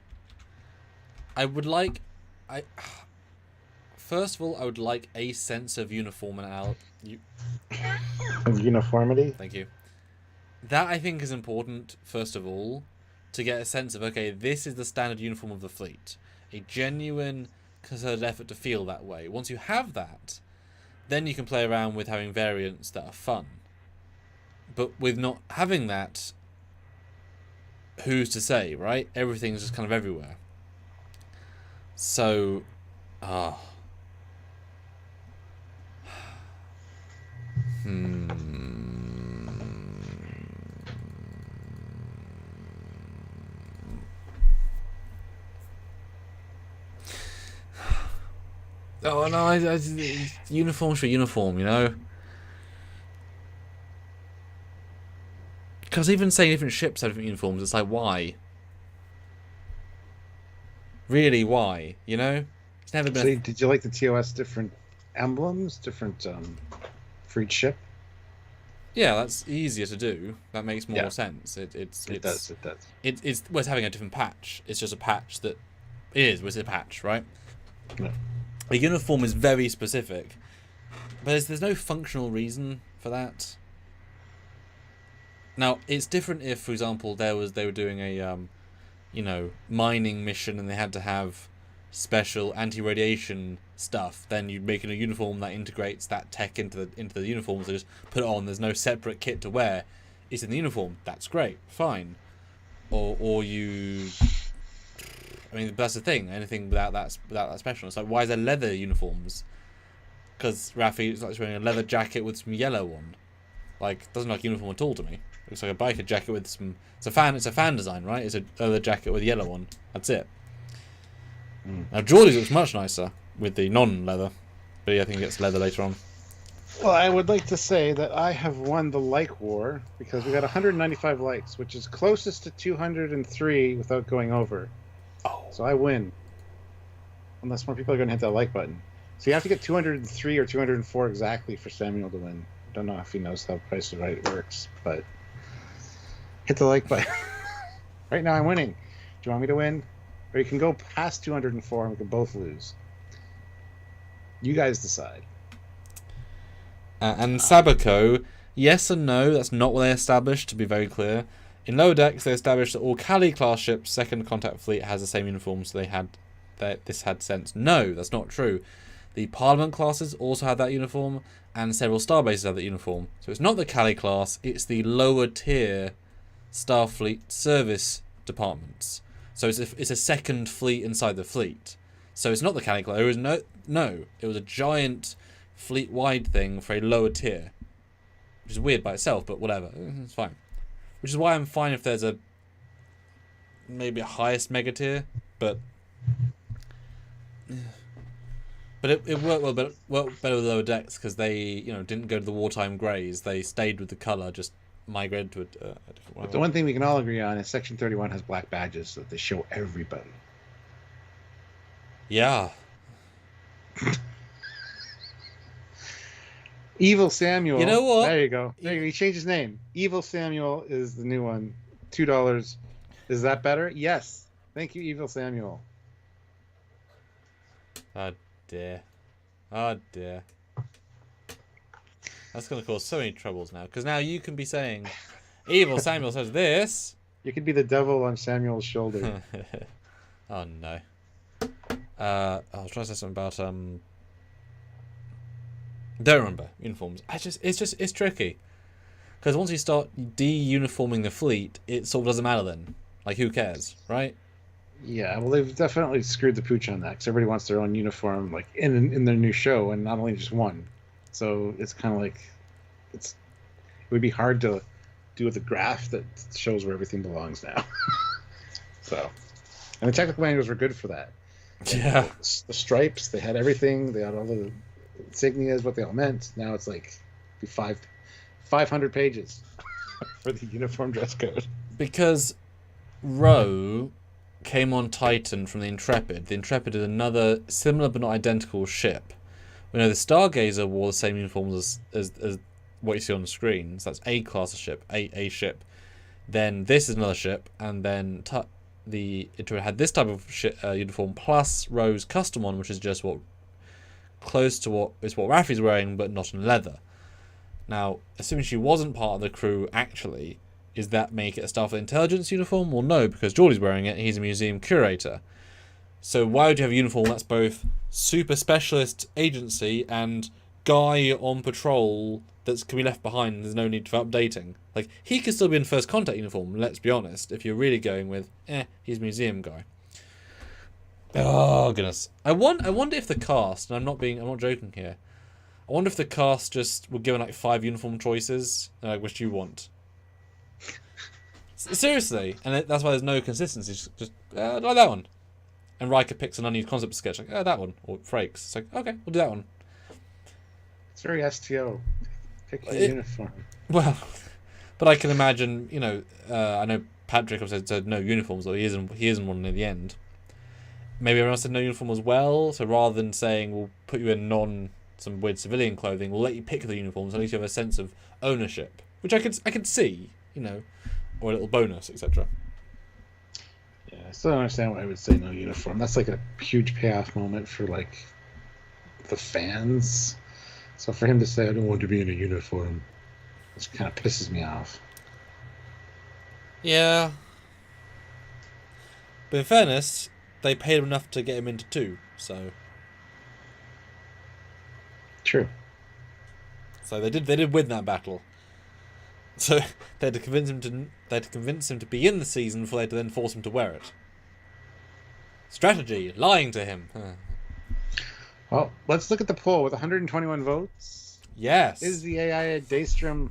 First of all, I would like a sense of uniformity. Thank you. That I think is important, first of all, to get a sense of, okay, this is the standard uniform of the fleet. A genuine, concerted effort to feel that way. Once you have that, then you can play around with having variants that are fun. But with not having that, who's to say, right? Everything's just kind of everywhere. So, Oh, no, uniforms for uniform, you know? Because even saying different ships have different uniforms, it's like, why? Really, why? You know? It's never been. So did you like the TOS different emblems, different for each ship? Yeah, that's easier to do. That makes more sense. It does. It's having a different patch. It's just a patch that it's a patch, right? Yeah. A uniform is very specific, but there's no functional reason for that. Now, it's different if, for example, they were doing a mining mission and they had to have special anti-radiation stuff. Then you'd make a uniform that integrates that tech into the uniform, so just put it on. There's no separate kit to wear. It's in the uniform. That's great, fine. Or you. I mean, that's the thing. Anything without that special. It's like, why is there leather uniforms? Because Rafi's like wearing a leather jacket with some yellow on. Like, doesn't look like a uniform at all to me. Looks like a biker jacket with some. It's a fan design, right? It's a leather jacket with yellow on. That's it. Now Geordie's looks much nicer with the non-leather, but yeah, I think it gets leather later on. Well, I would like to say that I have won the like war because we got 195 likes, which is closest to 203 without going over. Oh. So I win. Unless more people are going to hit that like button. So you have to get 203 or 204 exactly for Samuel to win. I don't know if he knows how Price is Right works, but hit the like button. Right now I'm winning. Do you want me to win? Or you can go past 204 and we can both lose. You guys decide. And Sabaco, yes and no, that's not what they established, to be very clear. In Lower Decks, they established that all Cali-class ships' second contact fleet has the same uniform, so this had sense. No, that's not true. The Parliament classes also had that uniform, and several starbases have that uniform. So it's not the Cali class, it's the lower tier Starfleet service departments. So it's a second fleet inside the fleet. So it's not the Caniclo. It was it was a giant fleet-wide thing for a lower tier, which is weird by itself, but whatever, it's fine. Which is why I'm fine if there's maybe a highest mega tier, but it worked well, but worked better with lower decks because they didn't go to the wartime greys. They stayed with the color, just migrated to a different one. But the one thing we can all agree on is Section 31 has black badges, so they show everybody. Yeah. Evil Samuel. You know what? There you go. He changed his name. Evil Samuel is the new one. $2. Is that better? Yes. Thank you, Evil Samuel. Oh dear. Oh dear. That's going to cause so many troubles now. Because now you can be saying, Evil Samuel says this. You could be the devil on Samuel's shoulder. Oh no. I was trying to say something about don't remember uniforms. It's tricky because once you start de-uniforming the fleet, it sort of doesn't matter then. Like, who cares, right? Yeah, well, they've definitely screwed the pooch on that because everybody wants their own uniform, like in their new show, and not only just one. So it's kind of like it would be hard to do with a graph that shows where everything belongs now. So, and the technical manuals were good for that. Yeah, the stripes, they had everything. They had all the insignias, what they all meant. Now it's like 500 pages for the uniform dress code. Because Roe came on Titan from the Intrepid. The Intrepid is another similar but not identical ship. We know the Stargazer wore the same uniforms as what you see on the screen. So that's A class of ship, a ship. Then this is another ship, and then the Intrepid had this type of uniform plus Roe's custom one, which is just close to what Raffi's wearing, but not in leather. Now, assuming she wasn't part of the crew actually, is that make it a Starfleet Intelligence uniform? Well, no, because Geordie's wearing it. He's a museum curator. So why would you have a uniform that's both super specialist agency and guy on patrol that can be left behind? There's no need for updating. Like, he could still be in first contact uniform, let's be honest, if you're really going with, he's a museum guy. Oh, goodness. I wonder if the cast, and I'm not joking here, I wonder if the cast just were given like 5 uniform choices, like, which do you want? Seriously. And that's why there's no consistency. Just like that one. And Riker picks an unused concept sketch, like, that one. Or Frakes. It's like, okay, we'll do that one. It's very STO. Pick your uniform. Well, but I can imagine, I know Patrick said no uniforms, or he isn't one in the end. Maybe everyone else said no uniform as well, so rather than saying we'll put you in some weird civilian clothing, we'll let you pick the uniforms, at least you have a sense of ownership. Which I could see, or a little bonus, etc. Yeah, I still don't understand why I would say no uniform. That's like a huge payoff moment for like the fans. So for him to say I don't want to be in a uniform, it kind of pisses me off. Yeah. But in fairness, they paid him enough to get him into 2, so true. So they did win that battle. So they had to convince him to be in the season before they had to then force him to wear it. Strategy, lying to him. Well, let's look at the poll with 121 votes. Yes. Is the AI at Daystrom?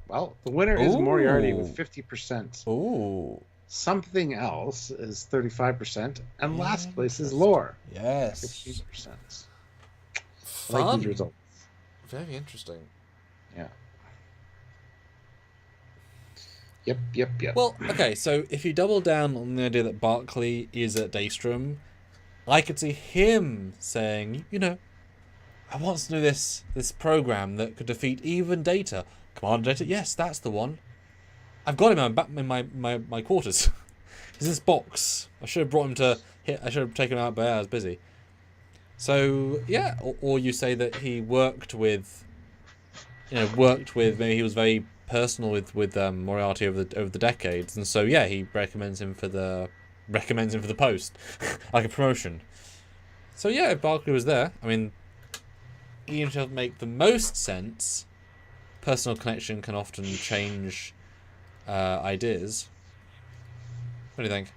Well, the winner is Moriarty with 50%. Ooh. Something else is 35%, and last place is Lore. Yes. 15%. Fun. I like these results. Very interesting. Yeah. Yep. Well, okay, so if you double down on the idea that Barclay is at Daystrom, I could see him saying, I want to do this program that could defeat even Data. Commander Data, yes, that's the one. I've got him in my quarters. He's in this box. I should have brought him to here. I should have taken him out, but I was busy. So yeah, or you say that he worked with, maybe he was very personal with Moriarty over the decades, and so yeah, he recommends him for the post, like a promotion. So yeah, if Barclay was there, I mean, even to make the most sense, personal connection can often change ideas. What do you think?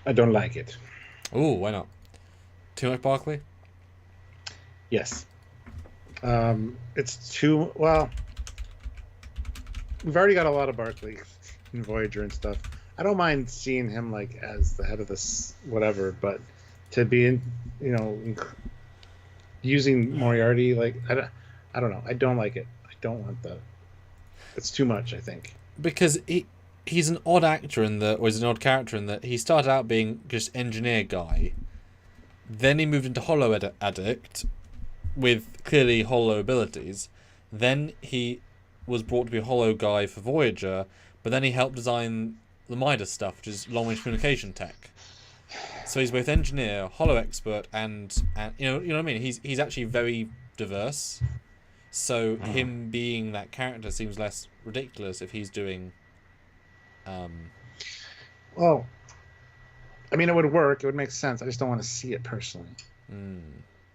I don't like it. Ooh, why not? Too much Barkley? Yes. It's too... Well, we've already got a lot of Barkley in Voyager and stuff. I don't mind seeing him, like, as the head of this whatever, but to be in, you know, using Moriarty, like, I don't know. I don't like it. I don't want that. It's too much, I think. Because he's an odd actor in that, or he's an odd character in that he started out being just engineer guy. Then he moved into Holo Addict with clearly Holo abilities. Then he was brought to be a Holo guy for Voyager, but then he helped design the Midas stuff, which is long-range communication tech. So he's both engineer, Holo expert, and you know what I mean. He's actually very diverse. So him being that character seems less ridiculous if he's doing. Well, I mean, it would work. It would make sense. I just don't want to see it personally.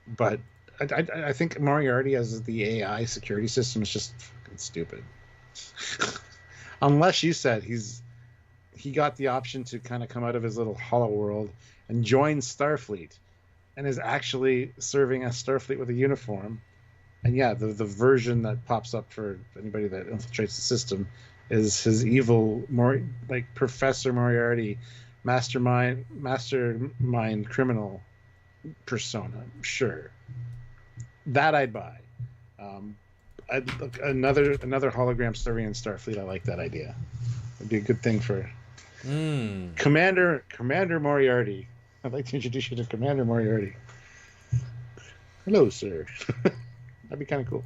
But I think Moriarty as the AI security system is just fucking stupid. Unless you said he got the option to kind of come out of his little hollow world and join Starfleet, and is actually serving as Starfleet with a uniform. And yeah, the version that pops up for anybody that infiltrates the system is his evil, Professor Moriarty, mastermind criminal persona. Sure, that I'd buy. Another hologram serving in Starfleet. I like that idea. It'd be a good thing for Commander Moriarty. I'd like to introduce you to Commander Moriarty. Hello, sir. That'd be kind of cool.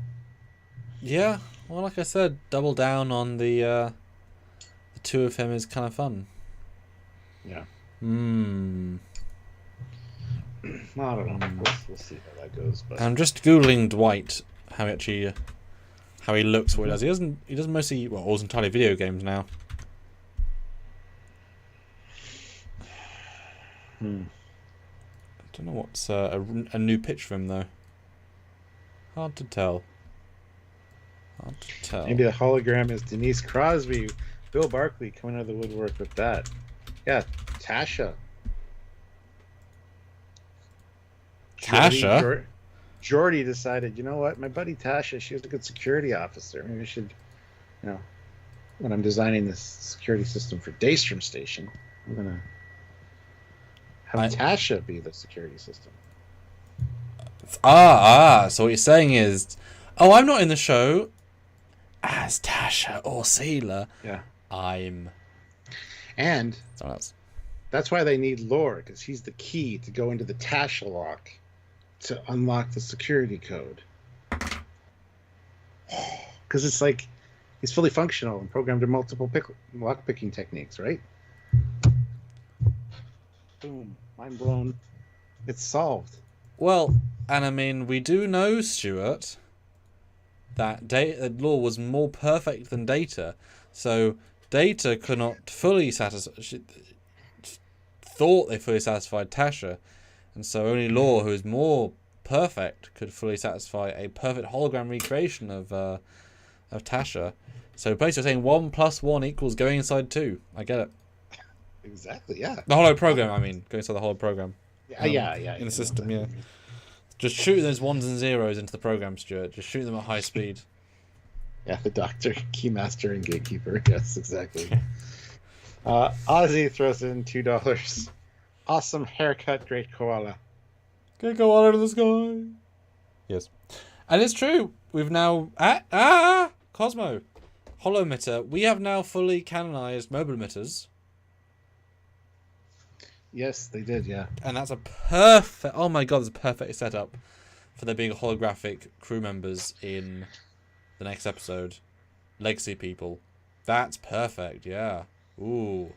Yeah, well, like I said, double down on the two of him is kind of fun. Yeah. Well, I don't know. We'll see how that goes. But I'm just googling Dwight, how he looks, what he does. He does mostly, well, almost entirely video games now. I don't know what's a new pitch for him though. Hard to tell. Maybe the hologram is Denise Crosby, Bill Barkley coming out of the woodwork with that. Yeah, Tasha. Geordi decided, you know what, my buddy Tasha, she was a good security officer. Maybe I should, when I'm designing this security system for Daystrom Station, I'm gonna have Tasha be the security system. So what you're saying is, I'm not in the show as Tasha or Seela. Yeah. And someone else. That's why they need Lore, because he's the key to go into the Tasha lock to unlock the security code. Because it's like he's fully functional and programmed to multiple lock picking techniques, right? Boom. Mind blown. It's solved. Well, and I mean, we do know, Stuart, that Lore was more perfect than Data. So Data could not fully satisfy... thought they fully satisfied Tasha. And so only Lore, who is more perfect, could fully satisfy a perfect hologram recreation of Tasha. So basically saying 1 + 1 equals going inside 2. I get it. Exactly, yeah. The holo program, I mean. Going inside the holo program. Yeah. In the system, yeah. Just shoot those 1s and 0s into the program, Stuart. Just shoot them at high speed. Yeah, the Doctor, Keymaster, and Gatekeeper. Yes, exactly. Ozzy throws in $2. Awesome haircut, great koala. Great koala to the sky. Yes. And it's true. We've now... Cosmo. Holo emitter. We have now fully canonized mobile emitters. Yes, they did, yeah. And that's a perfect... Oh my god, that's a perfect setup for there being holographic crew members in the next episode. Legacy people. That's perfect, yeah. Ooh.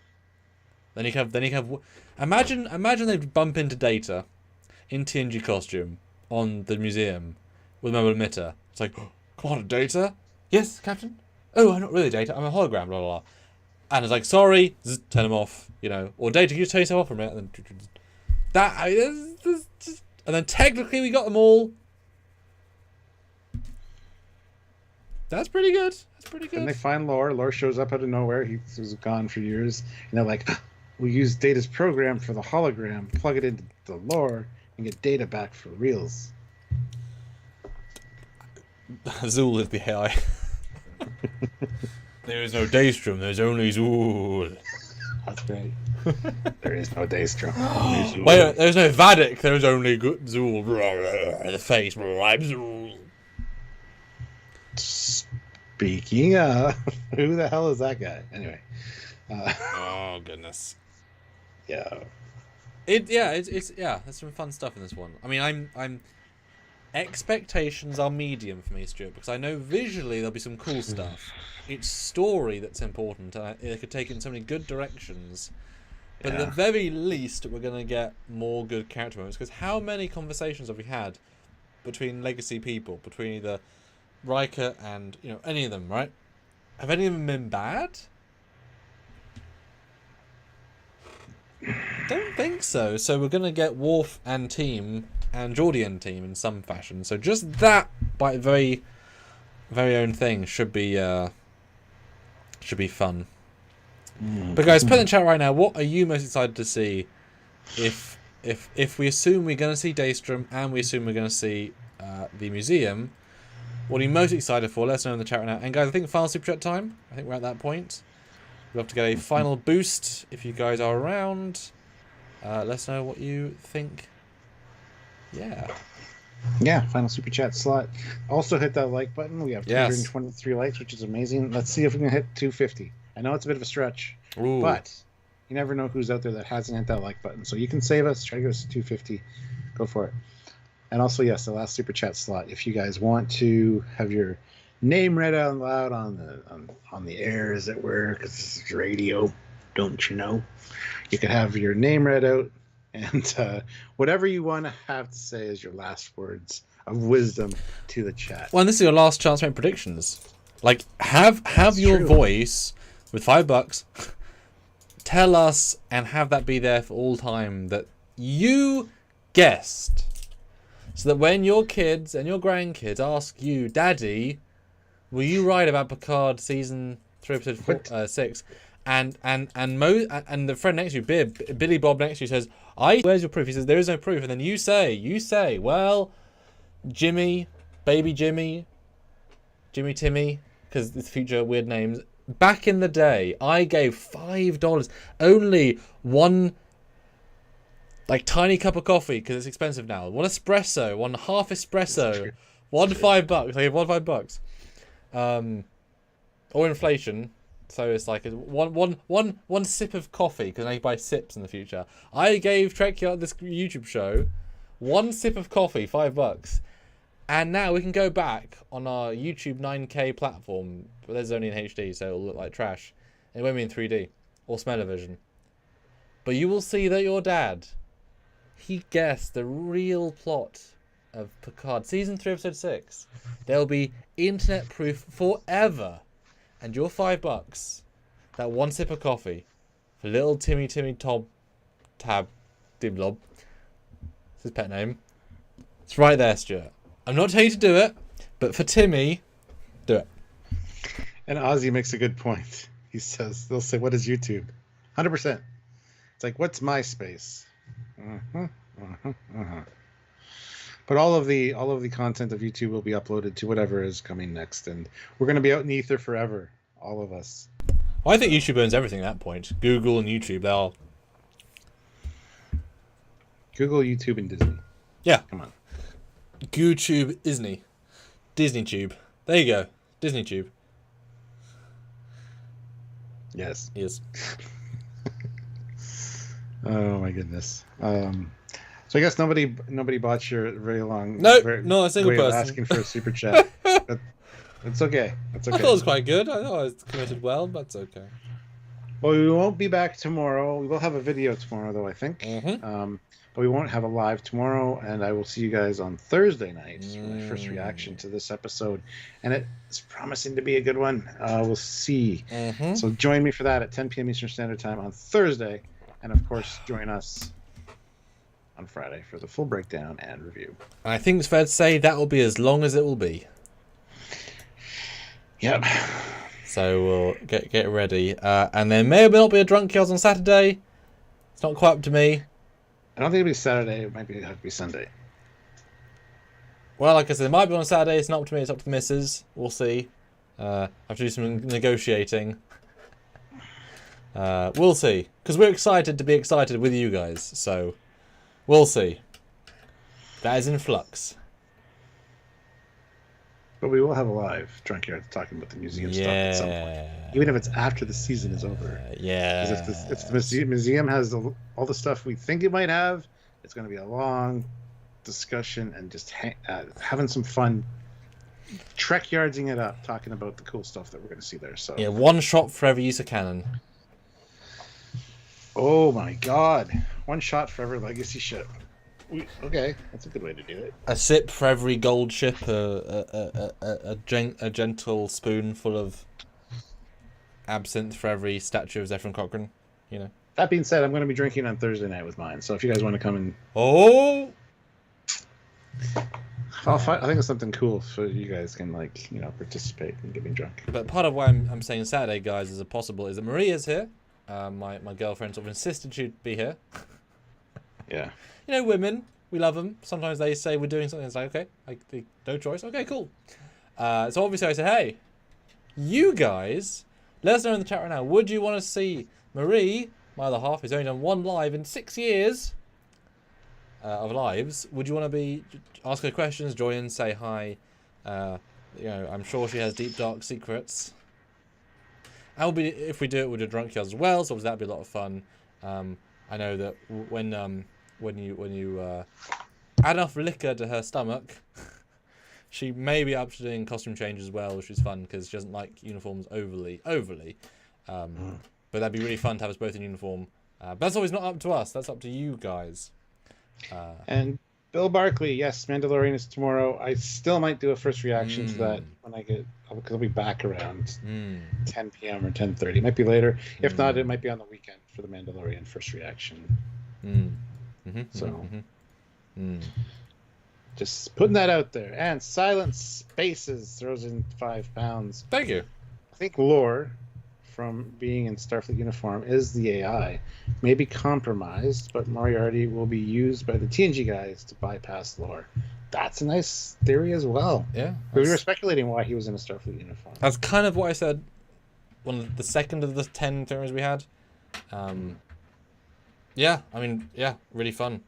Then you can have... Imagine they bump into Data in TNG costume on the museum with a mobile emitter. It's like, oh, come on, Data? Yes, Captain? Oh, I'm not really Data. I'm a hologram, blah, blah, blah. And it's like, sorry, turn them off, Or Data, can you just turn yourself off for a minute? And then and then technically we got them all. That's pretty good. That's pretty good. And they find Lore. Lore shows up out of nowhere. He was gone for years. And they're like, we use Data's program for the hologram, plug it into the Lore, and get Data back for reals. Zool is the AI. There is no Daystrom, there's only Zool. That's great. There is no Daystrom. Wait, there's no Vadik, there's only good Zool. The face, I'm Zool. Speaking of, who the hell is that guy? Anyway. Oh, goodness. Yeah. There's some fun stuff in this one. I mean, I'm expectations are medium for me, Stuart, because I know visually there'll be some cool stuff. It's story that's important, and it could take it in so many good directions. But at the very least, we're going to get more good character moments, because how many conversations have we had between legacy people, between either Riker and, any of them, right? Have any of them been bad? I don't think so. So we're going to get Worf and team and Geordi and team in some fashion. So just that, by very, very own thing, should be fun. But guys, put in the chat right now, what are you most excited to see if we assume we're going to see Daystrom and we assume we're going to see the museum? What are you most excited for? Let us know in the chat right now. And guys, I think final super chat time. I think we're at that point. We'll have to get a final boost if you guys are around. Let us know what you think. Yeah, final super chat slot. Also hit that like button. We have 223 likes, which is amazing. Let's see if we can hit 250. I know it's a bit of a stretch, but you never know who's out there that hasn't hit that like button. So you can save us. Try to get us to 250. Go for it. And also, yes, the last super chat slot. If you guys want to have your name read out loud on the air, as it were, because this is radio, don't you know? You could have your name read out, and whatever you want to have to say is your last words of wisdom to the chat. Well, and this is your last chance to make predictions. Like, have your voice with $5. Tell us and have that be there for all time that you guessed. So that when your kids and your grandkids ask you, Daddy, were you right about Picard season 3 episode 6? And the friend next to you, Billy Bob next to you says, where's your proof? He says, there is no proof. And then you say, well, Jimmy, baby Jimmy, Jimmy Timmy, because it's future weird names. Back in the day, I gave $5, only one tiny cup of coffee, because it's expensive now. One espresso, one half espresso, $1 I gave $5. Or inflation. So it's like one sip of coffee, because I buy sips in the future. I gave Trekyards, this YouTube show, one sip of coffee, $5. And now we can go back on our YouTube 9K platform, but there's only in HD, so it'll look like trash. And it won't be in 3D or smell-o-vision. But you will see that your dad, he guessed the real plot of Picard season 3 episode 6. There'll be internet proof forever. And your $5, that one sip of coffee, for little Timmy Tab Diblob, it's his pet name. It's right there, Stuart. I'm not telling you to do it, but for Timmy, do it. And Ozzy makes a good point. He says, they'll say, what is YouTube? 100%. It's like, what's MySpace? But all of the content of YouTube will be uploaded to whatever is coming next, and we're going to be out in the ether forever, all of us. Well, I think YouTube owns everything at that point. Google and YouTube, they'll... Google, YouTube, and Disney. Yeah. Come on. YouTube, Disney. Disney Tube. There you go. Disney Tube. Yes. Yes. Oh my goodness. So I guess nobody bought your very long. Nope, not a single person asking for a super chat. But it's okay. It's okay. I thought it was quite good. I thought I was committed well, but it's okay. Well, we won't be back tomorrow. We will have a video tomorrow, though, I think. Mm-hmm. But we won't have a live tomorrow, and I will see you guys on Thursday night for my first reaction to this episode. And it's promising to be a good one. We'll see. Mm-hmm. So join me for that at 10 p.m. Eastern Standard Time on Thursday. And, of course, join us on Friday for the full breakdown and review. I think it's fair to say that will be as long as it will be. Yep. So we'll get ready. And there may or may not be a Trekyards on Saturday. It's not quite up to me. I don't think it'll be Saturday. It might have to be Sunday. Well, like I said, it might be on Saturday. It's not up to me. It's up to the missus. We'll see. I have to do some negotiating. We'll see. Because we're excited to be excited with you guys. So, we'll see. That is in flux. But we will have a live Trekyards talking about the museum stuff at some point. Even if it's after the season is over. Yeah. Because if the museum has all the stuff we think it might have, it's going to be a long discussion and just having some fun Trekyardsing it up, talking about the cool stuff that we're going to see there. So yeah, one shot for every use of cannon. Oh my god. One shot for every legacy ship. Okay, that's a good way to do it. A sip for every gold ship, a gentle spoonful of absinthe for every statue of Zephyr and Cochrane, you know. That being said, I'm going to be drinking on Thursday night with mine, so if you guys want to come and... Oh! I think it's something cool so you guys can, like, you know, participate and get me drunk. But part of why I'm saying Saturday, guys, is that Maria's here. My girlfriend sort of insisted she'd be here. Yeah. You know, women, we love them. Sometimes they say we're doing something. It's like, okay, no choice. Okay, cool. So obviously I said, hey, you guys, let us know in the chat right now. Would you want to see Marie, my other half, who's only done one live in 6 years of lives? Would you want to ask her questions, join in, say hi? You know, I'm sure she has deep dark secrets. And if we do it, we'll do Trekyards as well. So that'd be a lot of fun. I know that when you add enough liquor to her stomach, she may be up to doing costume change as well, which is fun because she doesn't like uniforms overly. But that'd be really fun to have us both in uniform. But that's always not up to us. That's up to you guys. And Bill Barkley, yes, Mandalorian is tomorrow. I still might do a first reaction to that when I get, because I'll be back around 10 p.m. or 10:30. It might be later. If not, it might be on the weekend for the Mandalorian first reaction. Just putting that out there. And Silent Spaces throws in £5. Thank you. I think Lore, from being in Starfleet uniform, is the AI. May be compromised, but Moriarty will be used by the TNG guys to bypass Lore. That's a nice theory as well. Yeah. We were speculating why he was in a Starfleet uniform. That's kind of what I said. The second of the 10 theories we had. Yeah, I mean, yeah, really fun.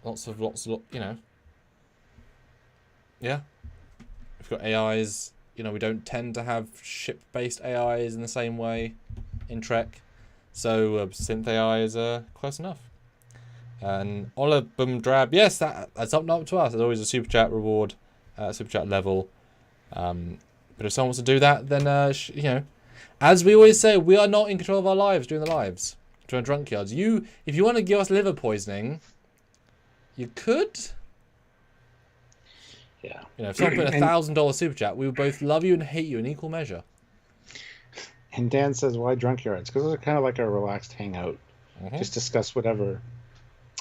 Lots of, you know. Yeah. We've got AIs. You know, we don't tend to have ship-based AIs in the same way in Trek. So, synth AI is close enough. And Olabum Drab, yes, that's up to us. There's always a super chat reward, super chat level. But if someone wants to do that, then, you know, as we always say, we are not in control of our lives during the lives. During Trekyards. If you want to give us liver poisoning, you could. Yeah. You know, if someone put $1,000 super chat, we would both love you and hate you in equal measure. And Dan says, why Trekyards? Because it's kind of like a relaxed hangout. Just discuss whatever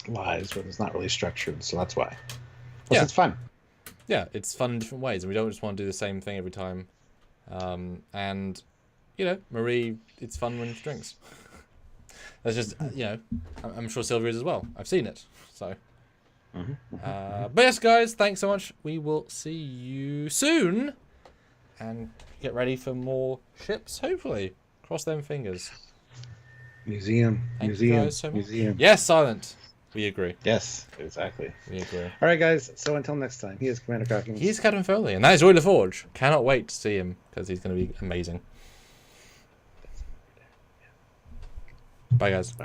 lives, but it's not really structured, so that's why. Plus, it's fun. Yeah, it's fun in different ways, and we don't just want to do the same thing every time. And, you know, Marie, it's fun when she drinks. That's just, you know, I'm sure Sylvia is as well. I've seen it, so. But yes, guys, thanks so much. We will see you soon. And get ready for more ships, hopefully. Cross them fingers. Museum. Thank you guys so much. Museum. Yes, Silent. We agree. Yes, exactly. We agree. All right, guys. So until next time, he is Commander Cocking. He's Captain Foley, and that is Roy LaForge. Cannot wait to see him, because he's going to be amazing. Bye, guys. Bye.